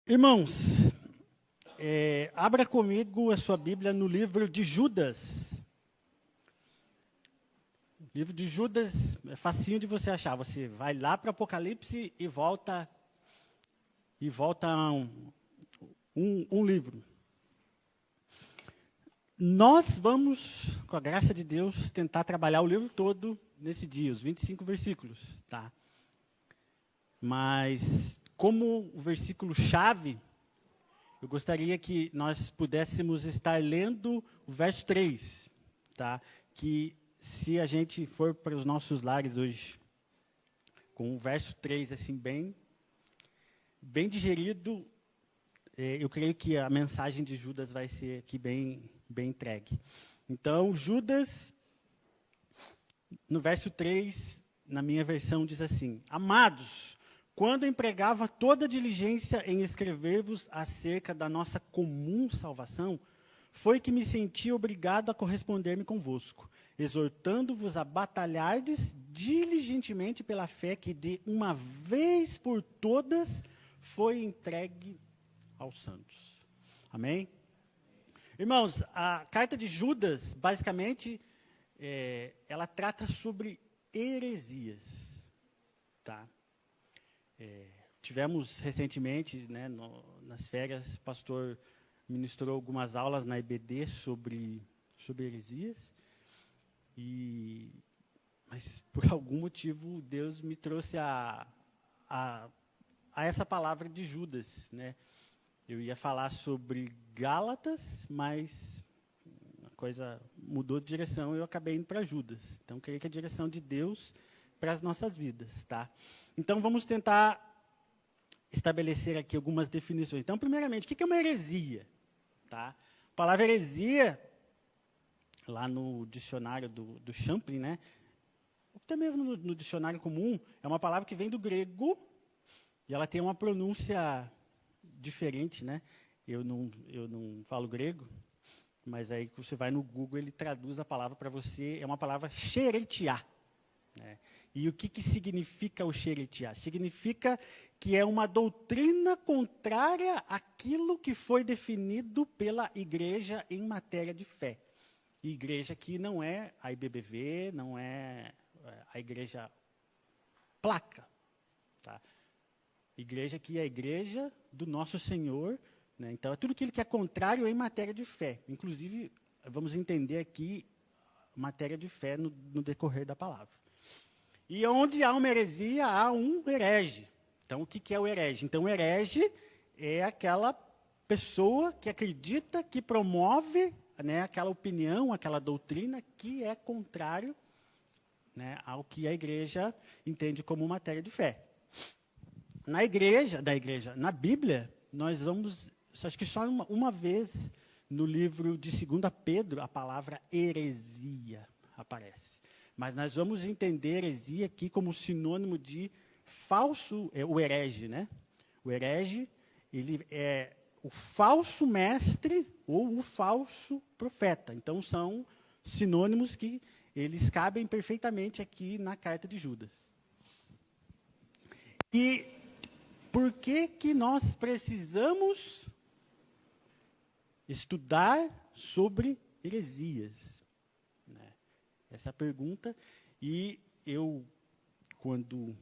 Irmãos, abra comigo a sua Bíblia no livro de Judas. O livro de Judas é facinho de você achar. Você vai lá para o Apocalipse e volta a um livro. Nós vamos, com a graça de Deus, tentar trabalhar o livro todo nesse dia, os 25 versículos, tá? Mas, como o versículo-chave, eu gostaria que nós pudéssemos estar lendo o verso 3, tá? Que se a gente for para os nossos lares hoje, com o verso 3, assim, bem digerido, eu creio que a mensagem de Judas vai ser aqui bem entregue. Então, Judas, no verso 3, na minha versão, diz assim: Amados, quando empregava toda diligência em escrever-vos acerca da nossa comum salvação, foi que me senti obrigado a corresponder-me convosco, exortando-vos a batalhardes diligentemente pela fé que de uma vez por todas foi entregue aos santos. Amém? Irmãos, a carta de Judas, basicamente, ela trata sobre heresias, tá? Tivemos recentemente, né, nas férias, o pastor ministrou algumas aulas na EBD sobre heresias, mas por algum motivo Deus me trouxe a essa palavra de Judas, né? Eu ia falar sobre Gálatas, mas a coisa mudou de direção e eu acabei indo para Judas. Então, creio que é a direção de Deus para as nossas vidas, tá? Então, vamos tentar estabelecer aqui algumas definições. Então, primeiramente, o que é uma heresia? Tá? A palavra heresia, lá no dicionário do Champlin, né? Até mesmo no dicionário comum, é uma palavra que vem do grego e ela tem uma pronúncia diferente, né? Eu não falo grego, mas aí você vai no Google, ele traduz a palavra para você, é uma palavra xeretiá. Né? E o que significa o xeretiá? Significa que é uma doutrina contrária àquilo que foi definido pela igreja em matéria de fé. Igreja que não é a IBBV, não é a igreja placa. Tá? Igreja que é a igreja do nosso Senhor, né? Então, é tudo aquilo que é contrário em matéria de fé. Inclusive, vamos entender aqui matéria de fé no decorrer da palavra. E onde há uma heresia, há um herege. Então, o que é o herege? Então, o herege é aquela pessoa que acredita, que promove, né, aquela opinião, aquela doutrina que é contrário, né, ao que a igreja entende como matéria de fé. Na Bíblia, nós vamos, acho que só uma vez no livro de 2 Pedro, a palavra heresia aparece. Mas nós vamos entender heresia aqui como sinônimo de falso, o herege, né? O herege, ele é o falso mestre ou o falso profeta. Então, são sinônimos que eles cabem perfeitamente aqui na carta de Judas. E por que nós precisamos estudar sobre heresias? Essa é a pergunta. E eu, quando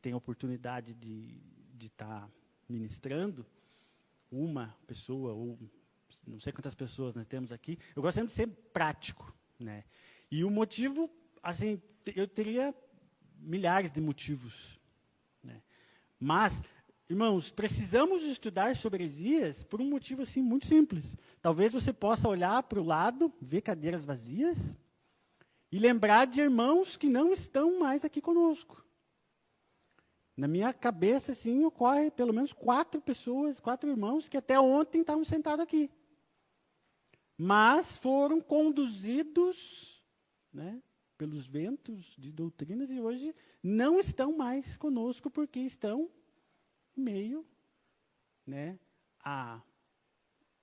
tenho a oportunidade de estar ministrando, uma pessoa, ou não sei quantas pessoas nós temos aqui, eu gosto sempre de ser prático. Né? E o motivo, assim, eu teria milhares de motivos. Né? Mas, irmãos, precisamos estudar sobre heresias por um motivo assim, muito simples. Talvez você possa olhar para o lado, ver cadeiras vazias, e lembrar de irmãos que não estão mais aqui conosco. Na minha cabeça, assim, ocorre pelo menos 4 irmãos que até ontem estavam sentados aqui. Mas foram conduzidos, né, pelos ventos de doutrinas e hoje não estão mais conosco porque estão meio, né,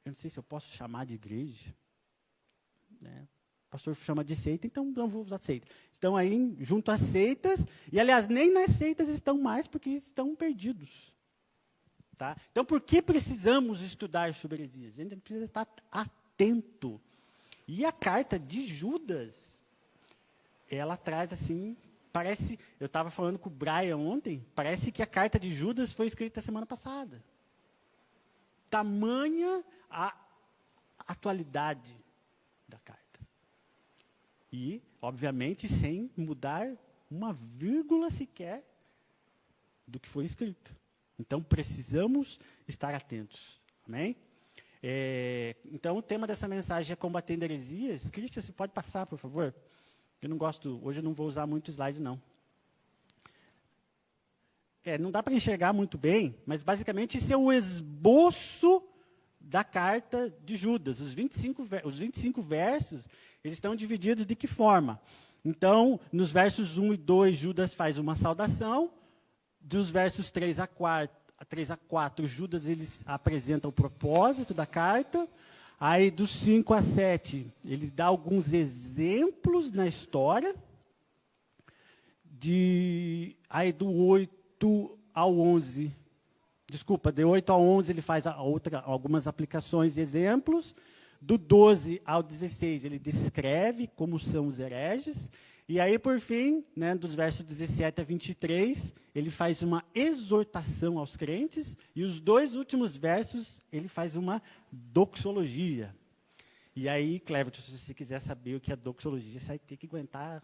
eu não sei se eu posso chamar de igreja, né? O pastor chama de seita, então não vou usar seita. Estão aí junto às seitas, e aliás, nem nas seitas estão mais, porque estão perdidos. Tá? Então, por que precisamos estudar sobre heresias? A gente precisa estar atento. E a carta de Judas, ela traz assim, parece, eu estava falando com o Brian ontem, parece que a carta de Judas foi escrita semana passada. Tamanha a atualidade da carta. E, obviamente, sem mudar uma vírgula sequer do que foi escrito. Então, precisamos estar atentos. Amém? Então, o tema dessa mensagem é combatendo heresias. Cristian, você pode passar, por favor? Eu não gosto, hoje eu não vou usar muito slide, não. Não dá para enxergar muito bem, mas basicamente esse é o esboço da carta de Judas. Os 25 versos, eles estão divididos de que forma? Então, nos versos 1 e 2, Judas faz uma saudação. Dos versos 3 a 4, Judas eles apresenta o propósito da carta. Aí, dos 5 a 7, ele dá alguns exemplos na história. Aí, do 8 ao 11, de 8 a 11, ele faz algumas aplicações e exemplos. Do 12 ao 16, ele descreve como são os hereges. E aí, por fim, né, dos versos 17 a 23, ele faz uma exortação aos crentes. E os 2 últimos versos, ele faz uma doxologia. E aí, Cleverton, se você quiser saber o que é doxologia, você vai ter que aguentar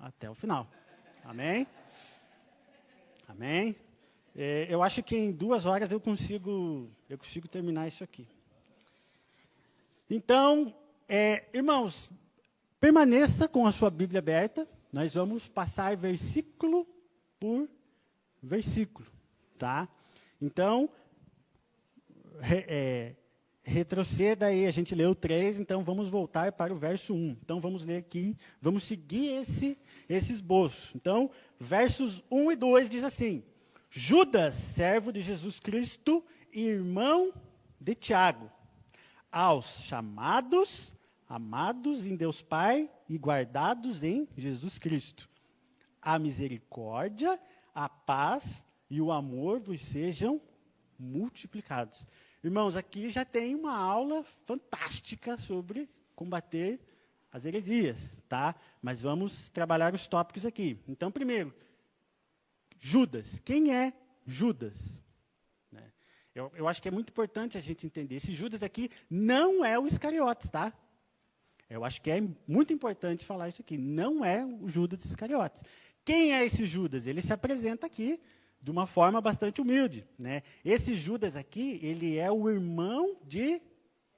até o final. Amém? Amém? Eu acho que em 2 horas eu consigo terminar isso aqui. Então, irmãos, permaneça com a sua Bíblia aberta. Nós vamos passar versículo por versículo, tá? Então, retroceda aí, a gente leu 3, então vamos voltar para o verso 1. Então, vamos ler aqui, vamos seguir esse esboço. Então, versos 1 e 2 diz assim: Judas, servo de Jesus Cristo, irmão de Tiago, aos chamados, amados em Deus Pai e guardados em Jesus Cristo. A misericórdia, a paz e o amor vos sejam multiplicados. Irmãos, aqui já tem uma aula fantástica sobre combater as heresias, tá? Mas vamos trabalhar os tópicos aqui. Então, primeiro, Judas. Quem é Judas? Eu acho que é muito importante a gente entender. Esse Judas aqui não é o Iscariotes, tá? Eu acho que é muito importante falar isso aqui. Não é o Judas Iscariotes. Quem é esse Judas? Ele se apresenta aqui de uma forma bastante humilde, né? Esse Judas aqui, ele é o irmão de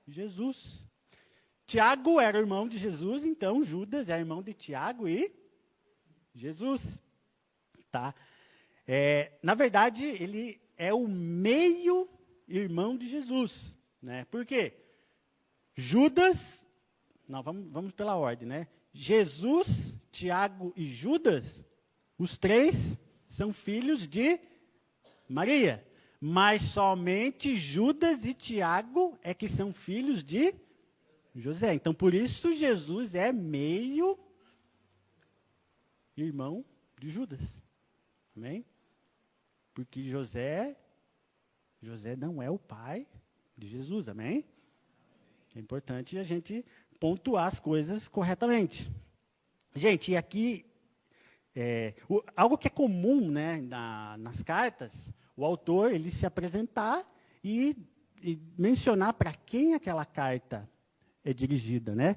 Jesus. Tiago era irmão de Jesus, então Judas é irmão de Tiago e Jesus, tá? Na verdade, ele é o meio-irmão de Jesus, né? Por quê? Judas, não, vamos pela ordem, né? Jesus, Tiago e Judas, os 3 são filhos de Maria, mas somente Judas e Tiago é que são filhos de José. Então, por isso, Jesus é meio-irmão de Judas. Amém? Porque José não é o pai de Jesus, amém? É importante a gente pontuar as coisas corretamente. Gente, e aqui, algo que é comum, né, nas cartas, o autor ele se apresentar e mencionar para quem aquela carta é dirigida, né?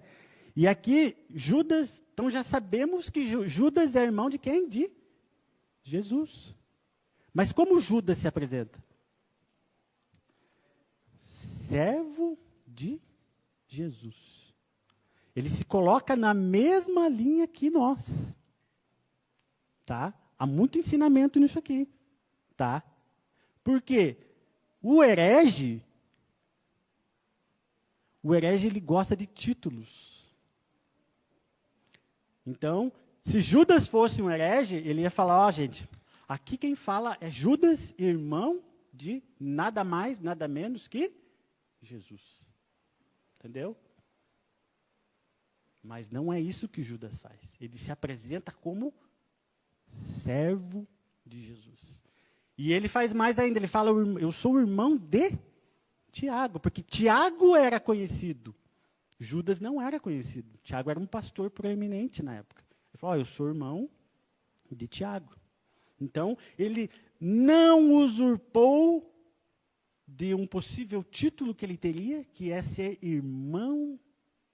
E aqui, Judas, então já sabemos que Judas é irmão de quem? De Jesus. Mas como Judas se apresenta? Servo de Jesus. Ele se coloca na mesma linha que nós. Tá? Há muito ensinamento nisso aqui. Tá? Porque o herege ele gosta de títulos. Então, se Judas fosse um herege, ele ia falar, ó, gente, aqui quem fala é Judas, irmão de nada mais, nada menos que Jesus. Entendeu? Mas não é isso que Judas faz. Ele se apresenta como servo de Jesus. E ele faz mais ainda, ele fala, eu sou o irmão de Tiago, porque Tiago era conhecido. Judas não era conhecido. Tiago era um pastor proeminente na época. Ele falou, eu sou irmão de Tiago. Então, ele não usurpou de um possível título que ele teria, que é ser irmão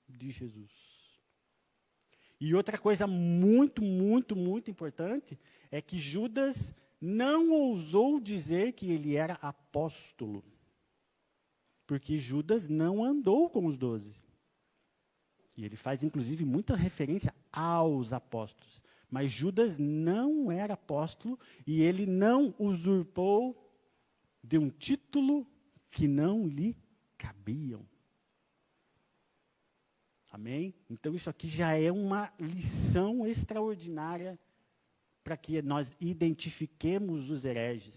de Jesus. E outra coisa muito, muito, muito importante é que Judas não ousou dizer que ele era apóstolo. Porque Judas não andou com os 12. E ele faz, inclusive, muita referência aos apóstolos. Mas Judas não era apóstolo e ele não usurpou de um título que não lhe cabiam. Amém? Então, isso aqui já é uma lição extraordinária para que nós identifiquemos os hereges.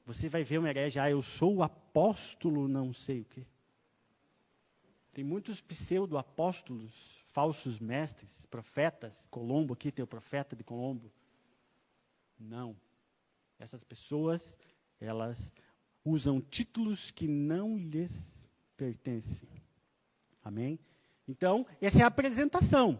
Você vai ver um herege, eu sou o apóstolo não sei o quê. Tem muitos pseudo-apóstolos, falsos mestres, profetas. Colombo, aqui tem o profeta de Colombo. Não. Essas pessoas, elas usam títulos que não lhes pertencem. Amém? Então, essa é a apresentação.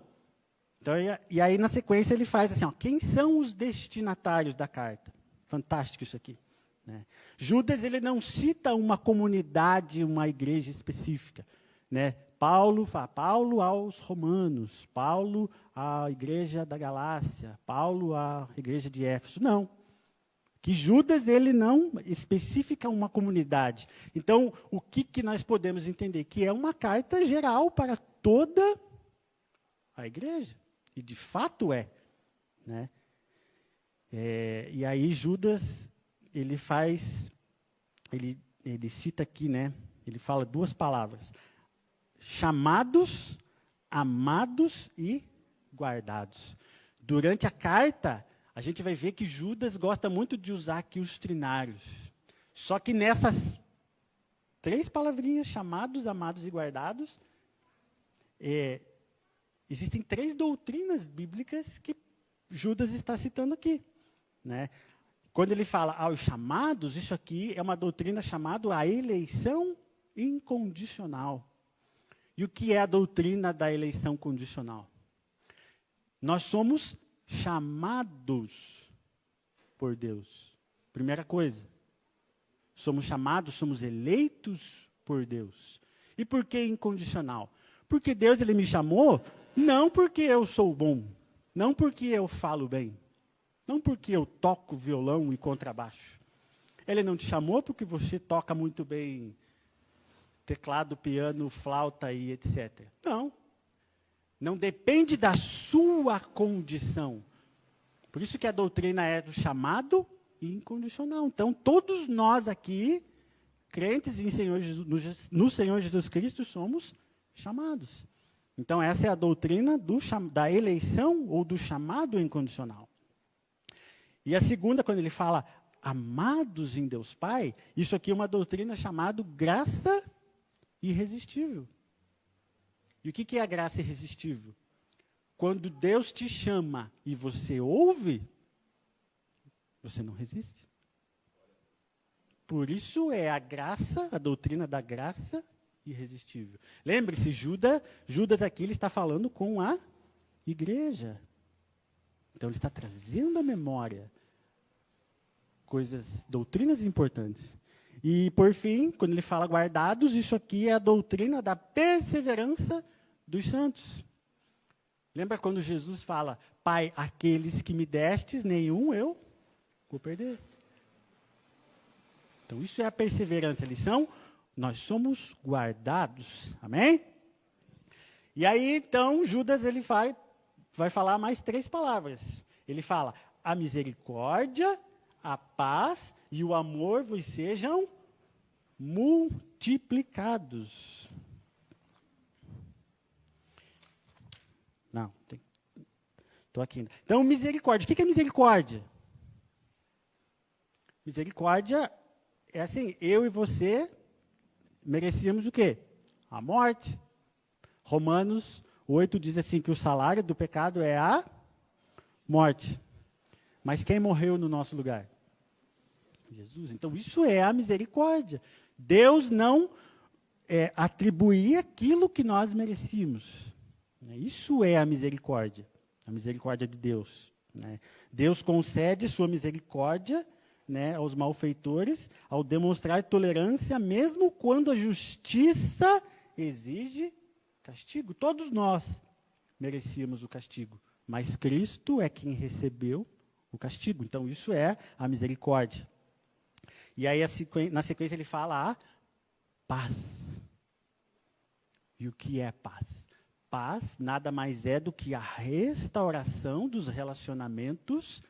Então, e aí, na sequência, ele faz assim, quem são os destinatários da carta? Fantástico isso aqui. Né? Judas, ele não cita uma comunidade, uma igreja específica. Né? Paulo fala, Paulo aos romanos, Paulo à igreja da Galácia, Paulo à igreja de Éfeso. Não. Que Judas, ele não especifica uma comunidade. Então, o que nós podemos entender? Que é uma carta geral para toda a igreja. E, de fato, é. Né? E aí, Judas, ele cita aqui, né? Ele fala duas palavras. Chamados, amados e guardados. Durante a carta, a gente vai ver que Judas gosta muito de usar aqui os trinários. Só que nessas 3 palavrinhas, chamados, amados e guardados, existem 3 doutrinas bíblicas que Judas está citando aqui. Né? Quando ele fala os chamados, isso aqui é uma doutrina chamada a eleição incondicional. E o que é a doutrina da eleição condicional? Nós somos chamados por Deus. Primeira coisa. Somos chamados, somos eleitos por Deus. E por que incondicional? Porque Deus, ele me chamou, não porque eu sou bom, não porque eu falo bem, não porque eu toco violão e contrabaixo. Ele não te chamou porque você toca muito bem teclado, piano, flauta e etc. Não. Não depende da sua condição. Por isso que a doutrina é do chamado incondicional. Então, todos nós aqui, crentes em no Senhor Jesus Cristo, somos chamados. Então, essa é a doutrina da eleição ou do chamado incondicional. E a segunda, quando ele fala amados em Deus Pai, isso aqui é uma doutrina chamada graça irresistível. E o que é a graça irresistível? Quando Deus te chama e você ouve, você não resiste. Por isso é a graça, a doutrina da graça irresistível. Lembre-se, Judas aqui ele está falando com a igreja. Então ele está trazendo à memória doutrinas importantes. E, por fim, quando ele fala guardados, isso aqui é a doutrina da perseverança dos santos. Lembra quando Jesus fala, Pai, aqueles que me destes, nenhum eu vou perder. Então, isso é a perseverança. Nós somos guardados. Amém? E aí, então, Judas ele vai falar mais 3 palavras. Ele fala, a misericórdia, a paz e o amor vos sejam multiplicados. Não, estou aqui ainda. Então, misericórdia. O que é misericórdia? Misericórdia é assim, eu e você merecíamos o quê? A morte. Romanos 8 diz assim que o salário do pecado é a morte. Mas quem morreu no nosso lugar? Jesus. Então, isso é a misericórdia. Deus não atribuir aquilo que nós merecíamos. Isso é a misericórdia de Deus. Né? Deus concede sua misericórdia, né, aos malfeitores, ao demonstrar tolerância, mesmo quando a justiça exige castigo. Todos nós merecíamos o castigo, mas Cristo é quem recebeu o castigo. Então, isso é a misericórdia. E aí, na sequência, ele fala a paz. E o que é paz? Paz nada mais é do que a restauração dos relacionamentos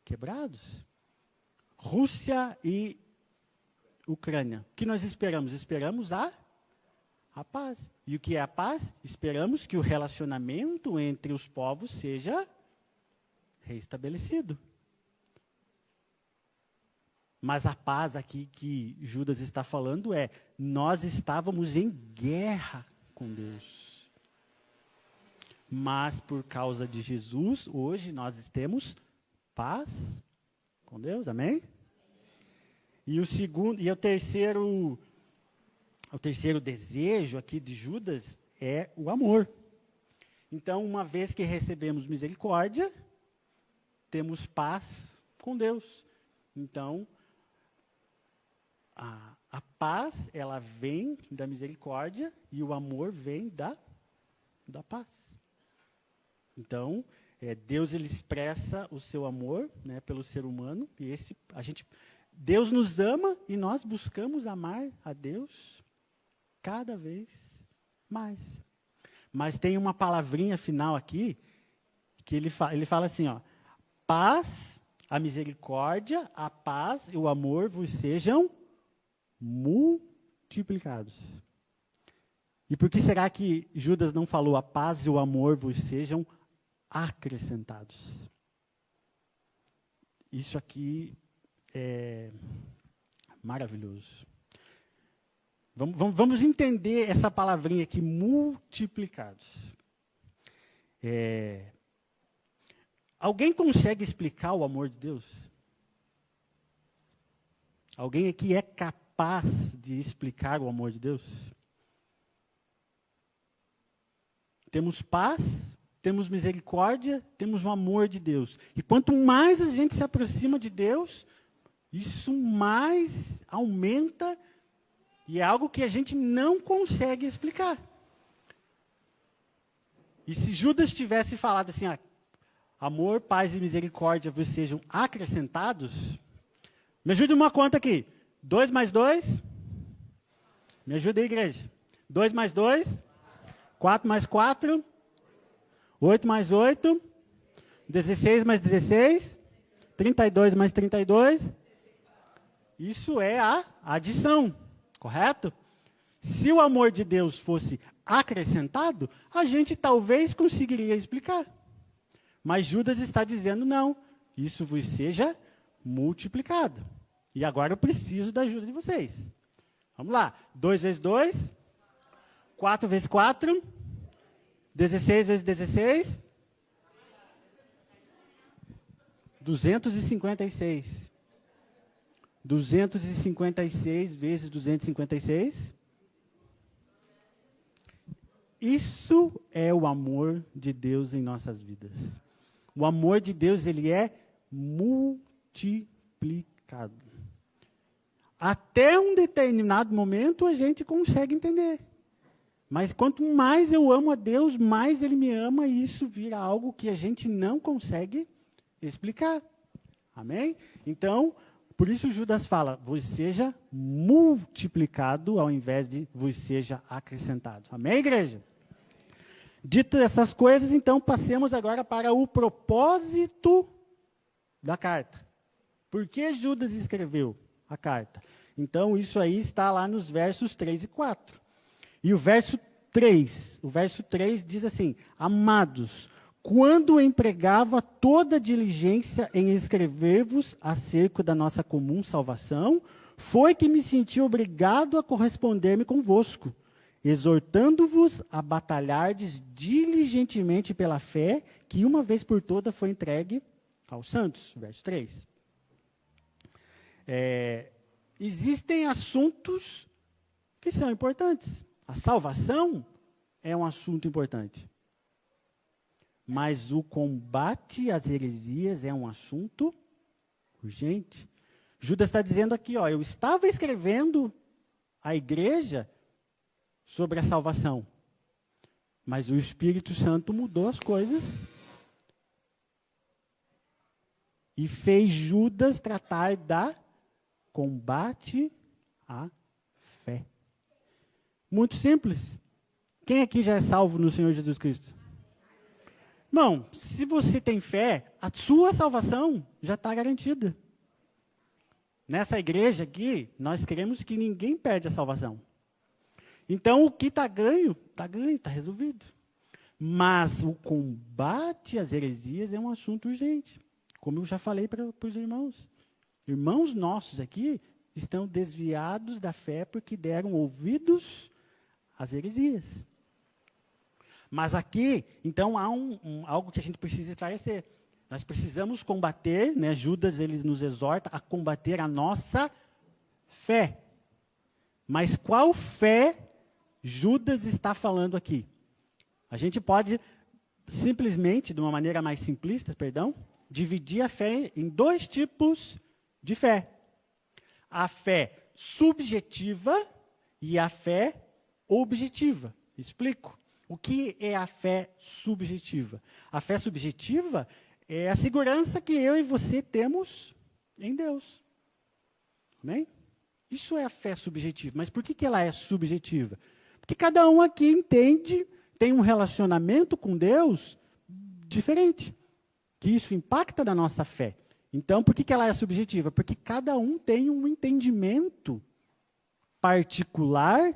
quebrados. Rússia e Ucrânia. O que nós esperamos? Esperamos a paz. E o que é a paz? Esperamos que o relacionamento entre os povos seja restabelecido. Mas a paz aqui que Judas está falando nós estávamos em guerra com Deus. Mas por causa de Jesus, hoje nós temos paz com Deus, amém? E o terceiro desejo aqui de Judas é o amor. Então, uma vez que recebemos misericórdia, temos paz com Deus. Então, a paz, ela vem da misericórdia e o amor vem da paz. Então, Deus ele expressa o seu amor, né, pelo ser humano. E Deus nos ama e nós buscamos amar a Deus cada vez mais. Mas tem uma palavrinha final aqui que ele fala assim, ó: paz, a misericórdia, a paz e o amor vos sejam multiplicados. E por que será que Judas não falou a paz e o amor vos sejam acrescentados? Isso aqui é maravilhoso. Vamos entender essa palavrinha aqui, multiplicados. Alguém consegue explicar o amor de Deus? Alguém aqui é capaz de explicar o amor de Deus? Temos paz, temos misericórdia, temos o amor de Deus. E quanto mais a gente se aproxima de Deus, isso mais aumenta, e é algo que a gente não consegue explicar. E se Judas tivesse falado assim, amor, paz e misericórdia vos sejam acrescentados, me ajude uma conta aqui. 2 mais 2? Me ajuda aí, igreja. 2 mais 2? 4 mais 4? 8 mais 8? 16 mais 16? 32 mais 32? Isso é a adição, correto? Se o amor de Deus fosse acrescentado, a gente talvez conseguiria explicar. Mas Judas está dizendo, não, isso vos seja multiplicado. E agora eu preciso da ajuda de vocês. Vamos lá. 2 vezes 2. 4 vezes 4. 16 vezes 16. 256. 256 vezes 256. Isso é o amor de Deus em nossas vidas. O amor de Deus, ele é multiplicado. Até um determinado momento a gente consegue entender. Mas quanto mais eu amo a Deus, mais Ele me ama, e isso vira algo que a gente não consegue explicar. Amém? Então, por isso Judas fala, vos seja multiplicado ao invés de vos seja acrescentado. Amém, igreja? Dito essas coisas, então, passemos agora para o propósito da carta. Por que Judas escreveu a carta? Então, isso aí está lá nos versos 3 e 4. E o verso 3 diz assim, amados, quando empregava toda diligência em escrever-vos acerca da nossa comum salvação, foi que me senti obrigado a corresponder-me convosco, exortando-vos a batalhardes diligentemente pela fé, que uma vez por toda foi entregue aos santos. Verso 3. Existem assuntos que são importantes. A salvação é um assunto importante. Mas o combate às heresias é um assunto urgente. Judas está dizendo aqui, ó, eu estava escrevendo à igreja sobre a salvação, mas o Espírito Santo mudou as coisas e fez Judas tratar da combate à fé. Muito simples. Quem aqui já é salvo no Senhor Jesus Cristo? Irmão, se você tem fé, a sua salvação já está garantida. Nessa igreja aqui, nós queremos que ninguém perde a salvação. Então, o que está ganho, está resolvido. Mas o combate às heresias é um assunto urgente. Como eu já falei para os irmãos. Irmãos nossos aqui estão desviados da fé porque deram ouvidos às heresias. Mas aqui, então, há algo que a gente precisa esclarecer. Nós precisamos combater, né? Judas, ele nos exorta a combater a nossa fé. Mas qual fé Judas está falando aqui? A gente pode simplesmente, de uma maneira mais simplista, dividir a fé em dois tipos de fé. A fé subjetiva e a fé objetiva. Explico. O que é a fé subjetiva? A fé subjetiva é a segurança que eu e você temos em Deus. Amém? Isso é a fé subjetiva. Mas por que ela é subjetiva? Porque cada um aqui entende, tem um relacionamento com Deus diferente. Que isso impacta na nossa fé. Então, por que ela é subjetiva? Porque cada um tem um entendimento particular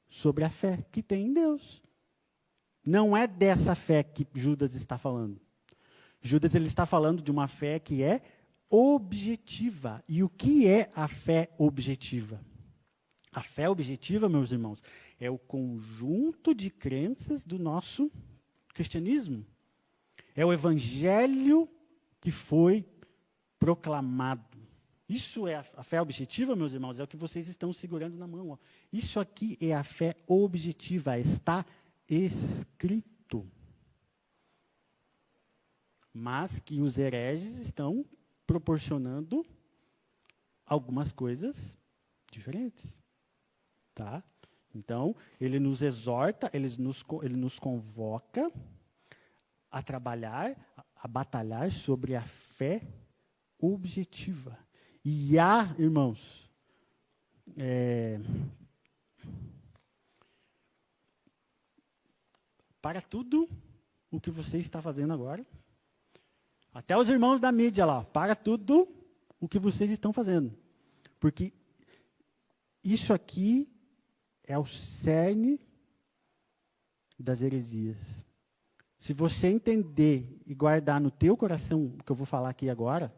sobre a fé que tem em Deus. Não é dessa fé que Judas está falando. Judas ele está falando de uma fé que é objetiva. E o que é a fé objetiva? A fé objetiva, meus irmãos, é o conjunto de crenças do nosso cristianismo. É o evangelho que foi proclamado. Isso é a fé objetiva, meus irmãos, é o que vocês estão segurando na mão. Ó. Isso aqui é a fé objetiva, está escrito. Mas que os hereges estão proporcionando algumas coisas diferentes. Tá? Então, ele nos exorta, ele nos convoca a trabalhar, a batalhar sobre a fé objetiva. E há, irmãos, para tudo o que você está fazendo agora, até os irmãos da mídia lá, para tudo o que vocês estão fazendo. Porque isso aqui é o cerne das heresias. Se você entender e guardar no teu coração o que eu vou falar aqui agora,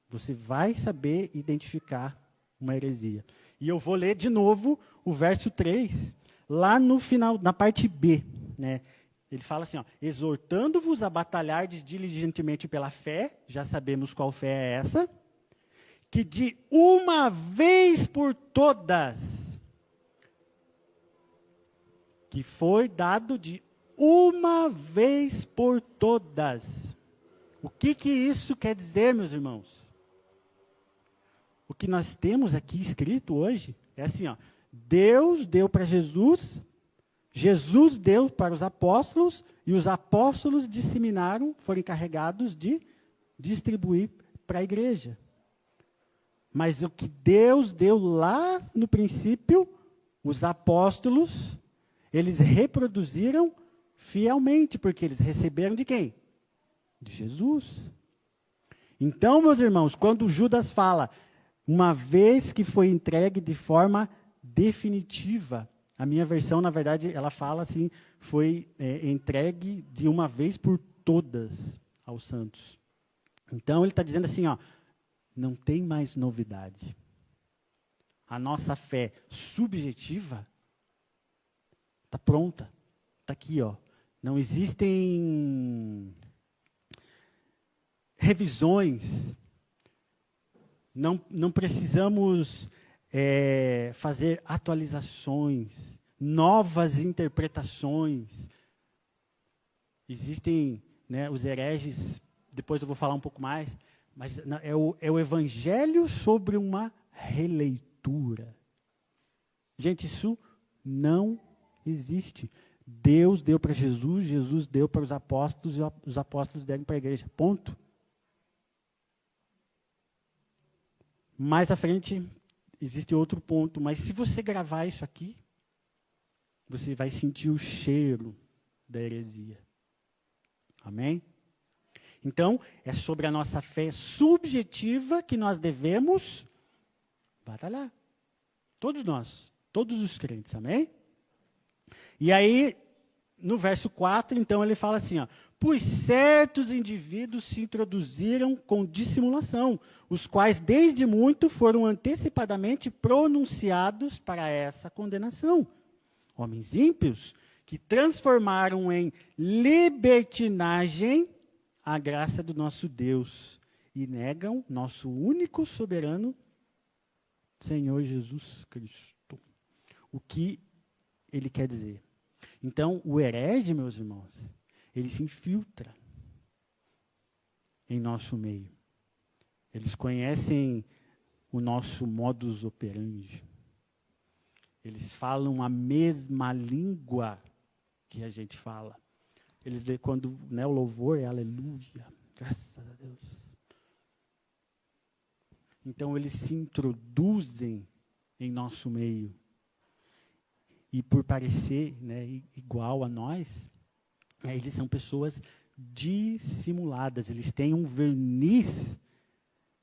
você vai saber identificar uma heresia. E eu vou ler de novo o verso 3, lá no final, na parte B. Né? Ele fala assim, ó, exortando-vos a batalhar diligentemente pela fé, já sabemos qual fé é essa, que de uma vez por todas, que foi dado de uma vez por todas. O que isso quer dizer, meus irmãos? O que nós temos aqui escrito hoje é assim, ó, Deus deu para Jesus, Jesus deu para os apóstolos, e os apóstolos disseminaram, foram encarregados de distribuir para a igreja. Mas o que Deus deu lá no princípio, os apóstolos, eles reproduziram fielmente, porque eles receberam de quem? De Jesus. Então, meus irmãos, quando Judas fala, uma vez que foi entregue de forma definitiva, a minha versão, na verdade, ela fala assim, foi entregue de uma vez por todas aos santos. Então, ele está dizendo assim, ó, não tem mais novidade. A nossa fé subjetiva está pronta, está aqui, ó. Não existem revisões, Não precisamos fazer atualizações, novas interpretações. Existem, né, os hereges, depois eu vou falar um pouco mais, mas é o evangelho sobre uma releitura. Gente, isso não existe. Deus deu para Jesus, Jesus deu para os apóstolos, e os apóstolos deram para a igreja. Ponto. Mais à frente, existe outro ponto, mas se você gravar isso aqui, você vai sentir o cheiro da heresia. Amém? Então, é sobre a nossa fé subjetiva que nós devemos batalhar. Todos nós, todos os crentes, amém? E aí, no verso 4, então, ele fala assim, ó, pois certos indivíduos se introduziram com dissimulação, os quais desde muito foram antecipadamente pronunciados para essa condenação. Homens ímpios que transformaram em libertinagem a graça do nosso Deus e negam nosso único soberano Senhor Jesus Cristo. O que ele quer dizer? Então, o herege, meus irmãos, ele se infiltra em nosso meio. Eles conhecem o nosso modus operandi. Eles falam a mesma língua que a gente fala. Eles, quando, né, o louvor é aleluia, graças a Deus. Então, eles se introduzem em nosso meio. E por parecer, né, igual a nós, eles são pessoas dissimuladas. Eles têm um verniz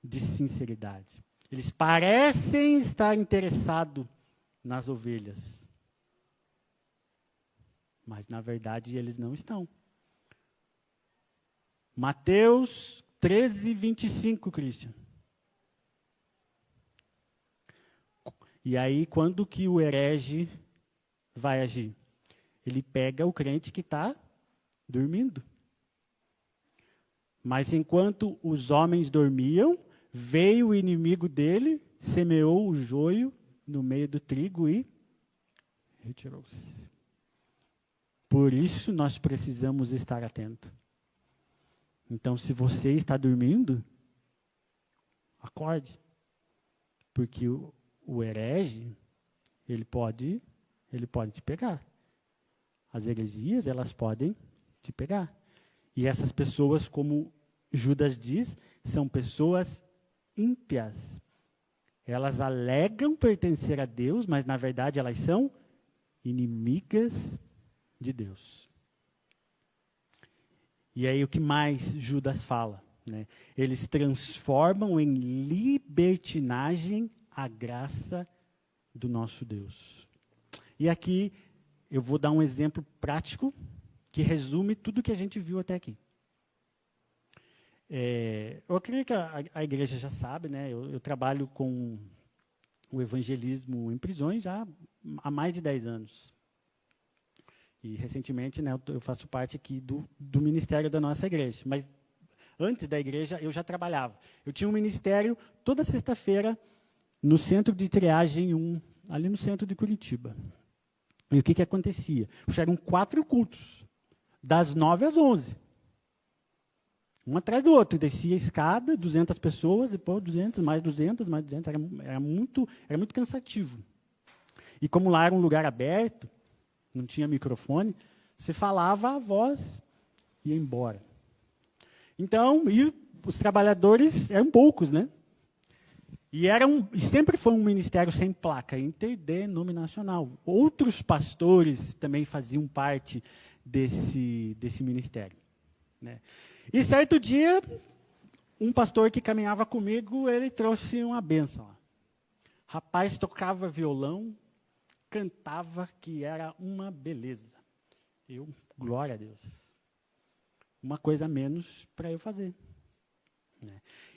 de sinceridade. Eles parecem estar interessados nas ovelhas. Mas, na verdade, eles não estão. Mateus 13, 25, Christian. E aí, quando que o herege vai agir? Ele pega o crente que está dormindo. Mas enquanto os homens dormiam, veio o inimigo dele, semeou o joio no meio do trigo e retirou-se. Por isso nós precisamos estar atentos. Então, se você está dormindo, acorde. Porque o herege, ele pode te pegar. As heresias, elas podem te pegar. E essas pessoas, como Judas diz, são pessoas ímpias. Elas alegam pertencer a Deus, mas na verdade elas são inimigas de Deus. E aí o que mais Judas fala? Né? Eles transformam em libertinagem a graça do nosso Deus. E aqui eu vou dar um exemplo prático que resume tudo que a gente viu até aqui. Eu acredito que a igreja já sabe, né? Eu trabalho com o evangelismo em prisões já há mais de 10 anos. E recentemente, né, eu faço parte aqui do ministério da nossa igreja. Mas antes da igreja eu já trabalhava. Eu tinha um ministério toda sexta-feira no centro de triagem 1, ali no centro de Curitiba. E o que acontecia? Eram 4 cultos, das 9 às 11. Um atrás do outro. Descia a escada, 200 pessoas, depois 200, mais 200, mais 200. Era muito cansativo. E como lá era um lugar aberto, não tinha microfone, você falava, a voz ia embora. Então, e os trabalhadores eram poucos, né? E sempre foi um ministério sem placa, interdenominacional. Outros pastores também faziam parte desse ministério. Né? E certo dia, um pastor que caminhava comigo, ele trouxe uma bênção. Rapaz, tocava violão, cantava, que era uma beleza. Glória a Deus. Uma coisa a menos para eu fazer.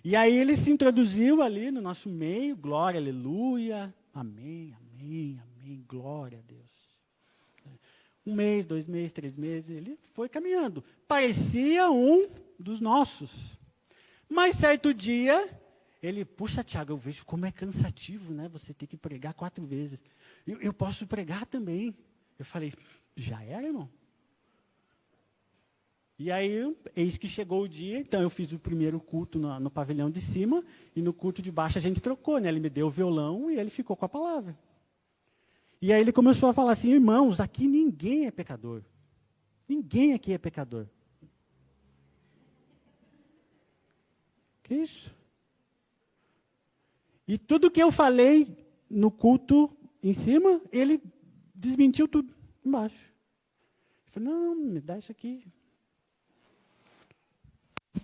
E aí ele se introduziu ali no nosso meio, glória, aleluia, amém, amém, amém, glória a Deus. 1 mês, 2 meses, 3 meses, ele foi caminhando. Parecia um dos nossos. Mas certo dia, Ele, puxa, Tiago, eu vejo como é cansativo, né? Você ter que pregar 4 vezes. Eu posso pregar também. Eu falei, já era, irmão? E aí, eis que chegou o dia, então eu fiz o primeiro culto no pavilhão de cima, e no culto de baixo a gente trocou, né? Ele me deu o violão e ele ficou com a palavra. E aí ele começou a falar assim, irmãos, aqui ninguém é pecador. Ninguém aqui é pecador. Que isso? E tudo que eu falei no culto em cima, ele desmentiu tudo embaixo. Eu falei, não, me dá isso aqui.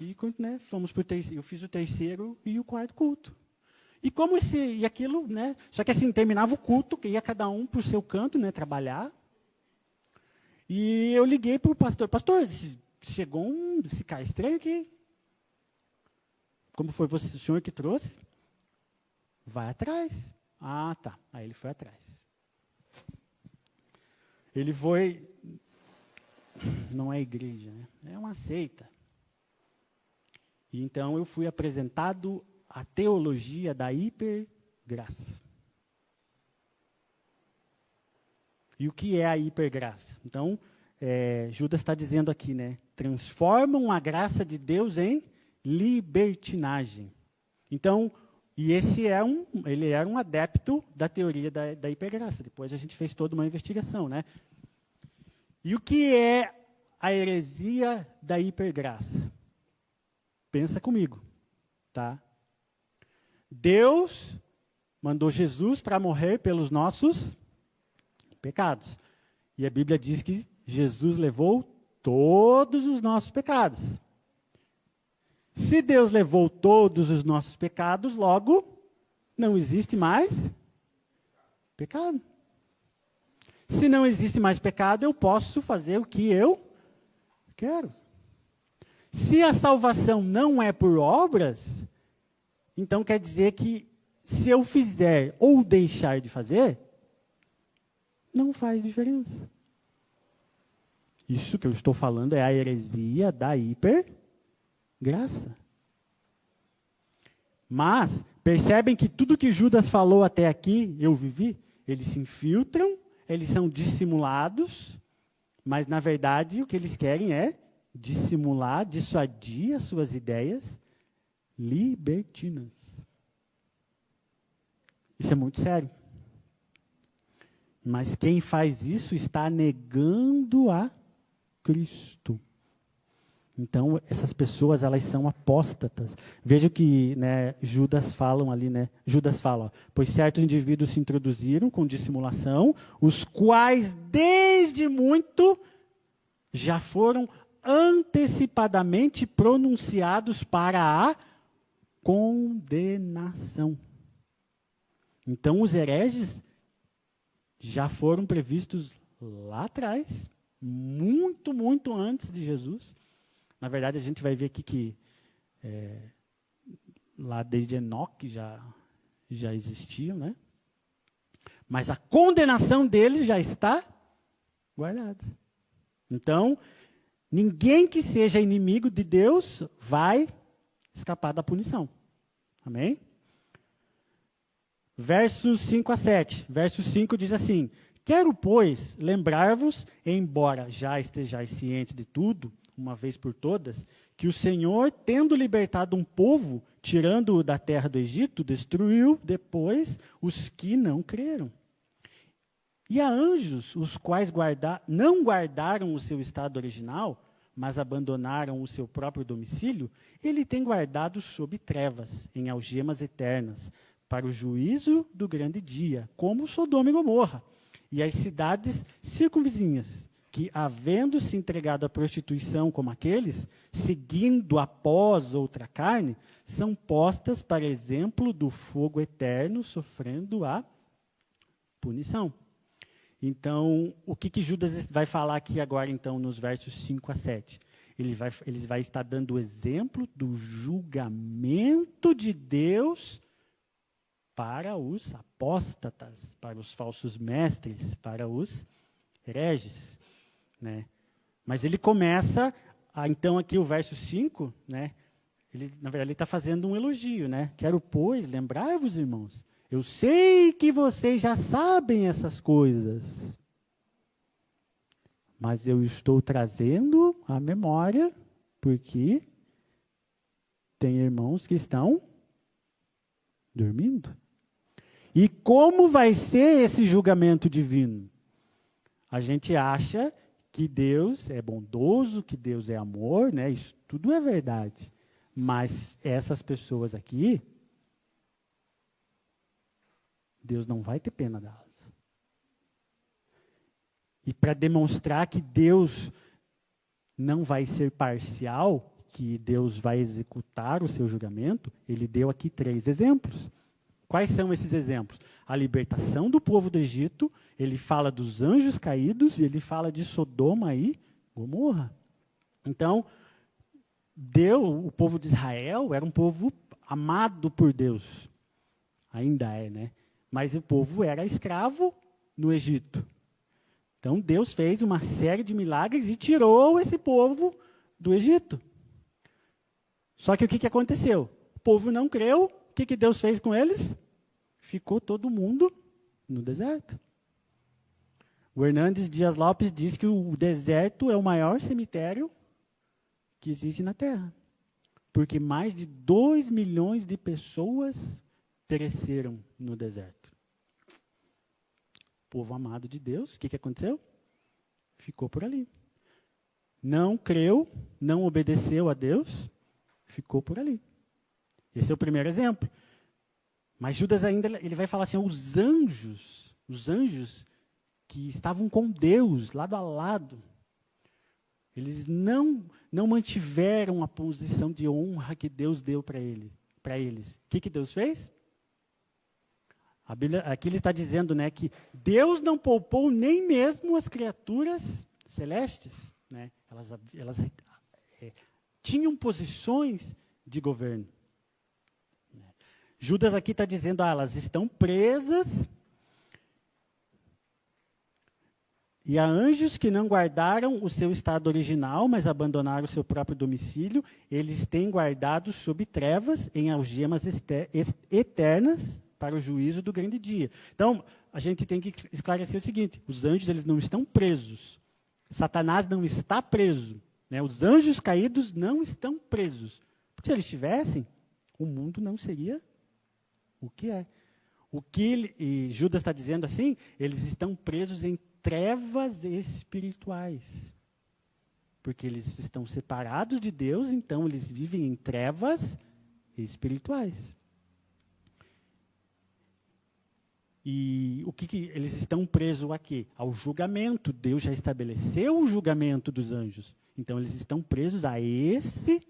E, né, fomos para o terceiro, eu fiz o terceiro e o quarto culto. E como e aquilo, né? Só que assim, terminava o culto, que ia cada um para o seu canto, né, trabalhar. E eu liguei para o pastor, chegou esse cara estranho aqui. Como foi o senhor que trouxe? Vai atrás. Ah, tá. Aí ele foi atrás. Ele foi, não é igreja, né? É uma seita. E então eu fui apresentado à teologia da hipergraça. E o que é a hipergraça? Então, Judas está dizendo aqui, né? Transformam a graça de Deus em libertinagem. Então, e ele era um adepto da teoria da hipergraça. Depois a gente fez toda uma investigação, né? E o que é a heresia da hipergraça? Pensa comigo, tá? Deus mandou Jesus para morrer pelos nossos pecados. E a Bíblia diz que Jesus levou todos os nossos pecados. Se Deus levou todos os nossos pecados, logo, não existe mais pecado. Se não existe mais pecado, eu posso fazer o que eu quero. Se a salvação não é por obras, então quer dizer que se eu fizer ou deixar de fazer, não faz diferença. Isso que eu estou falando é a heresia da hipergraça. Mas, percebem que tudo que Judas falou até aqui, eu vivi, eles se infiltram, eles são dissimulados, mas, na verdade, o que eles querem é dissimular, dissuadir as suas ideias libertinas. Isso é muito sério. Mas quem faz isso está negando a Cristo. Então, essas pessoas, elas são apóstatas. Veja o que, né, Judas falam ali, né? Judas fala, ó, pois certos indivíduos se introduziram com dissimulação, os quais, desde muito, já foram antecipadamente pronunciados para a condenação. Então, os hereges já foram previstos lá atrás, muito, muito antes de Jesus. Na verdade, a gente vai ver aqui que lá desde Enoque já existiam, né? Mas a condenação deles já está guardada. Então, ninguém que seja inimigo de Deus vai escapar da punição. Amém? Versos 5 a 7. Verso 5 diz assim, quero, pois, lembrar-vos, embora já estejais cientes de tudo, uma vez por todas, que o Senhor, tendo libertado um povo, tirando-o da terra do Egito, destruiu depois os que não creram. E a anjos, os quais não guardaram o seu estado original, mas abandonaram o seu próprio domicílio, ele tem guardado sob trevas, em algemas eternas, para o juízo do grande dia, como Sodoma e Gomorra, e as cidades circunvizinhas, que, havendo se entregado à prostituição como aqueles, seguindo após outra carne, são postas para exemplo do fogo eterno, sofrendo a punição. Então, o que Judas vai falar aqui agora, então, nos versos 5 a 7? Ele vai estar dando o exemplo do julgamento de Deus para os apóstatas, para os falsos mestres, para os hereges, né? Mas ele começa, então aqui o verso 5, né? Na verdade, ele está fazendo um elogio, né? Quero, pois, lembrar-vos, irmãos, eu sei que vocês já sabem essas coisas, mas eu estou trazendo à memória, porque tem irmãos que estão dormindo. E como vai ser esse julgamento divino? A gente acha que Deus é bondoso, que Deus é amor, né? Isso tudo é verdade. Mas essas pessoas aqui, Deus não vai ter pena delas. E para demonstrar que Deus não vai ser parcial, que Deus vai executar o seu julgamento, ele deu aqui 3 exemplos. Quais são esses exemplos? A libertação do povo do Egito, ele fala dos anjos caídos e ele fala de Sodoma e Gomorra. Então, o povo de Israel era um povo amado por Deus. Ainda é, né? Mas o povo era escravo no Egito. Então, Deus fez uma série de milagres e tirou esse povo do Egito. Só que o que aconteceu? O povo não creu. O que Deus fez com eles? Ficou todo mundo no deserto. O Hernandes Dias Lopes diz que o deserto é o maior cemitério que existe na Terra. Porque mais de 2 milhões de pessoas pereceram no deserto. O povo amado de Deus, o que aconteceu? Ficou por ali. Não creu, não obedeceu a Deus, ficou por ali. Esse é o primeiro exemplo. Mas Judas ainda, ele vai falar assim, os anjos que estavam com Deus, lado a lado, eles não mantiveram a posição de honra que Deus deu para eles. O que Deus fez? A Bíblia, aqui ele está dizendo, né, que Deus não poupou nem mesmo as criaturas celestes. Né? Elas tinham posições de governo. Judas aqui está dizendo, elas estão presas. E há anjos que não guardaram o seu estado original, mas abandonaram o seu próprio domicílio. Eles têm guardado sob trevas, em algemas eternas, para o juízo do grande dia. Então, a gente tem que esclarecer o seguinte, os anjos eles não estão presos. Satanás não está preso. Né? Os anjos caídos não estão presos. Porque se eles estivessem, o mundo não seria o que é. O que Judas está dizendo assim, eles estão presos em trevas espirituais. Porque eles estão separados de Deus, então eles vivem em trevas espirituais. E o que eles estão presos aqui? Ao julgamento. Deus já estabeleceu o julgamento dos anjos. Então eles estão presos a esse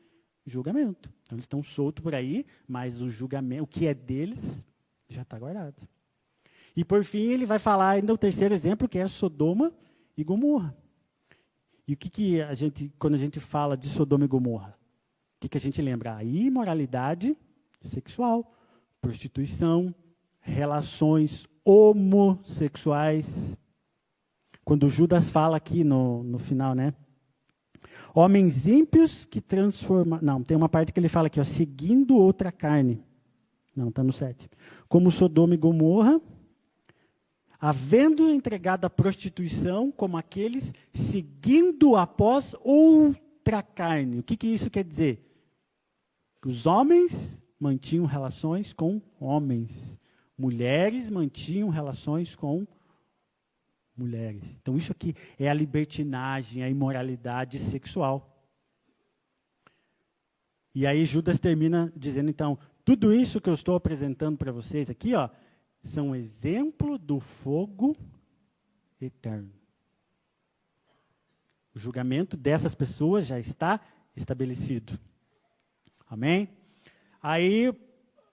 julgamento. Então eles estão soltos por aí, mas o julgamento, o que é deles, já está guardado. E por fim ele vai falar ainda o terceiro exemplo, que é Sodoma e Gomorra. E o que a gente, quando a gente fala de Sodoma e Gomorra, o que a gente lembra? A imoralidade sexual, prostituição, relações homossexuais. Quando Judas fala aqui no final, né? Homens ímpios que transformam... Não, tem uma parte que ele fala aqui, ó, seguindo outra carne. Não, está no 7. Como Sodoma e Gomorra, havendo entregado a prostituição, como aqueles seguindo após outra carne. O que isso quer dizer? Os homens mantinham relações com homens. Mulheres mantinham relações com mulheres. Então, isso aqui é a libertinagem, a imoralidade sexual. E aí Judas termina dizendo, então, tudo isso que eu estou apresentando para vocês aqui, ó, são exemplo do fogo eterno. O julgamento dessas pessoas já está estabelecido. Amém? Aí,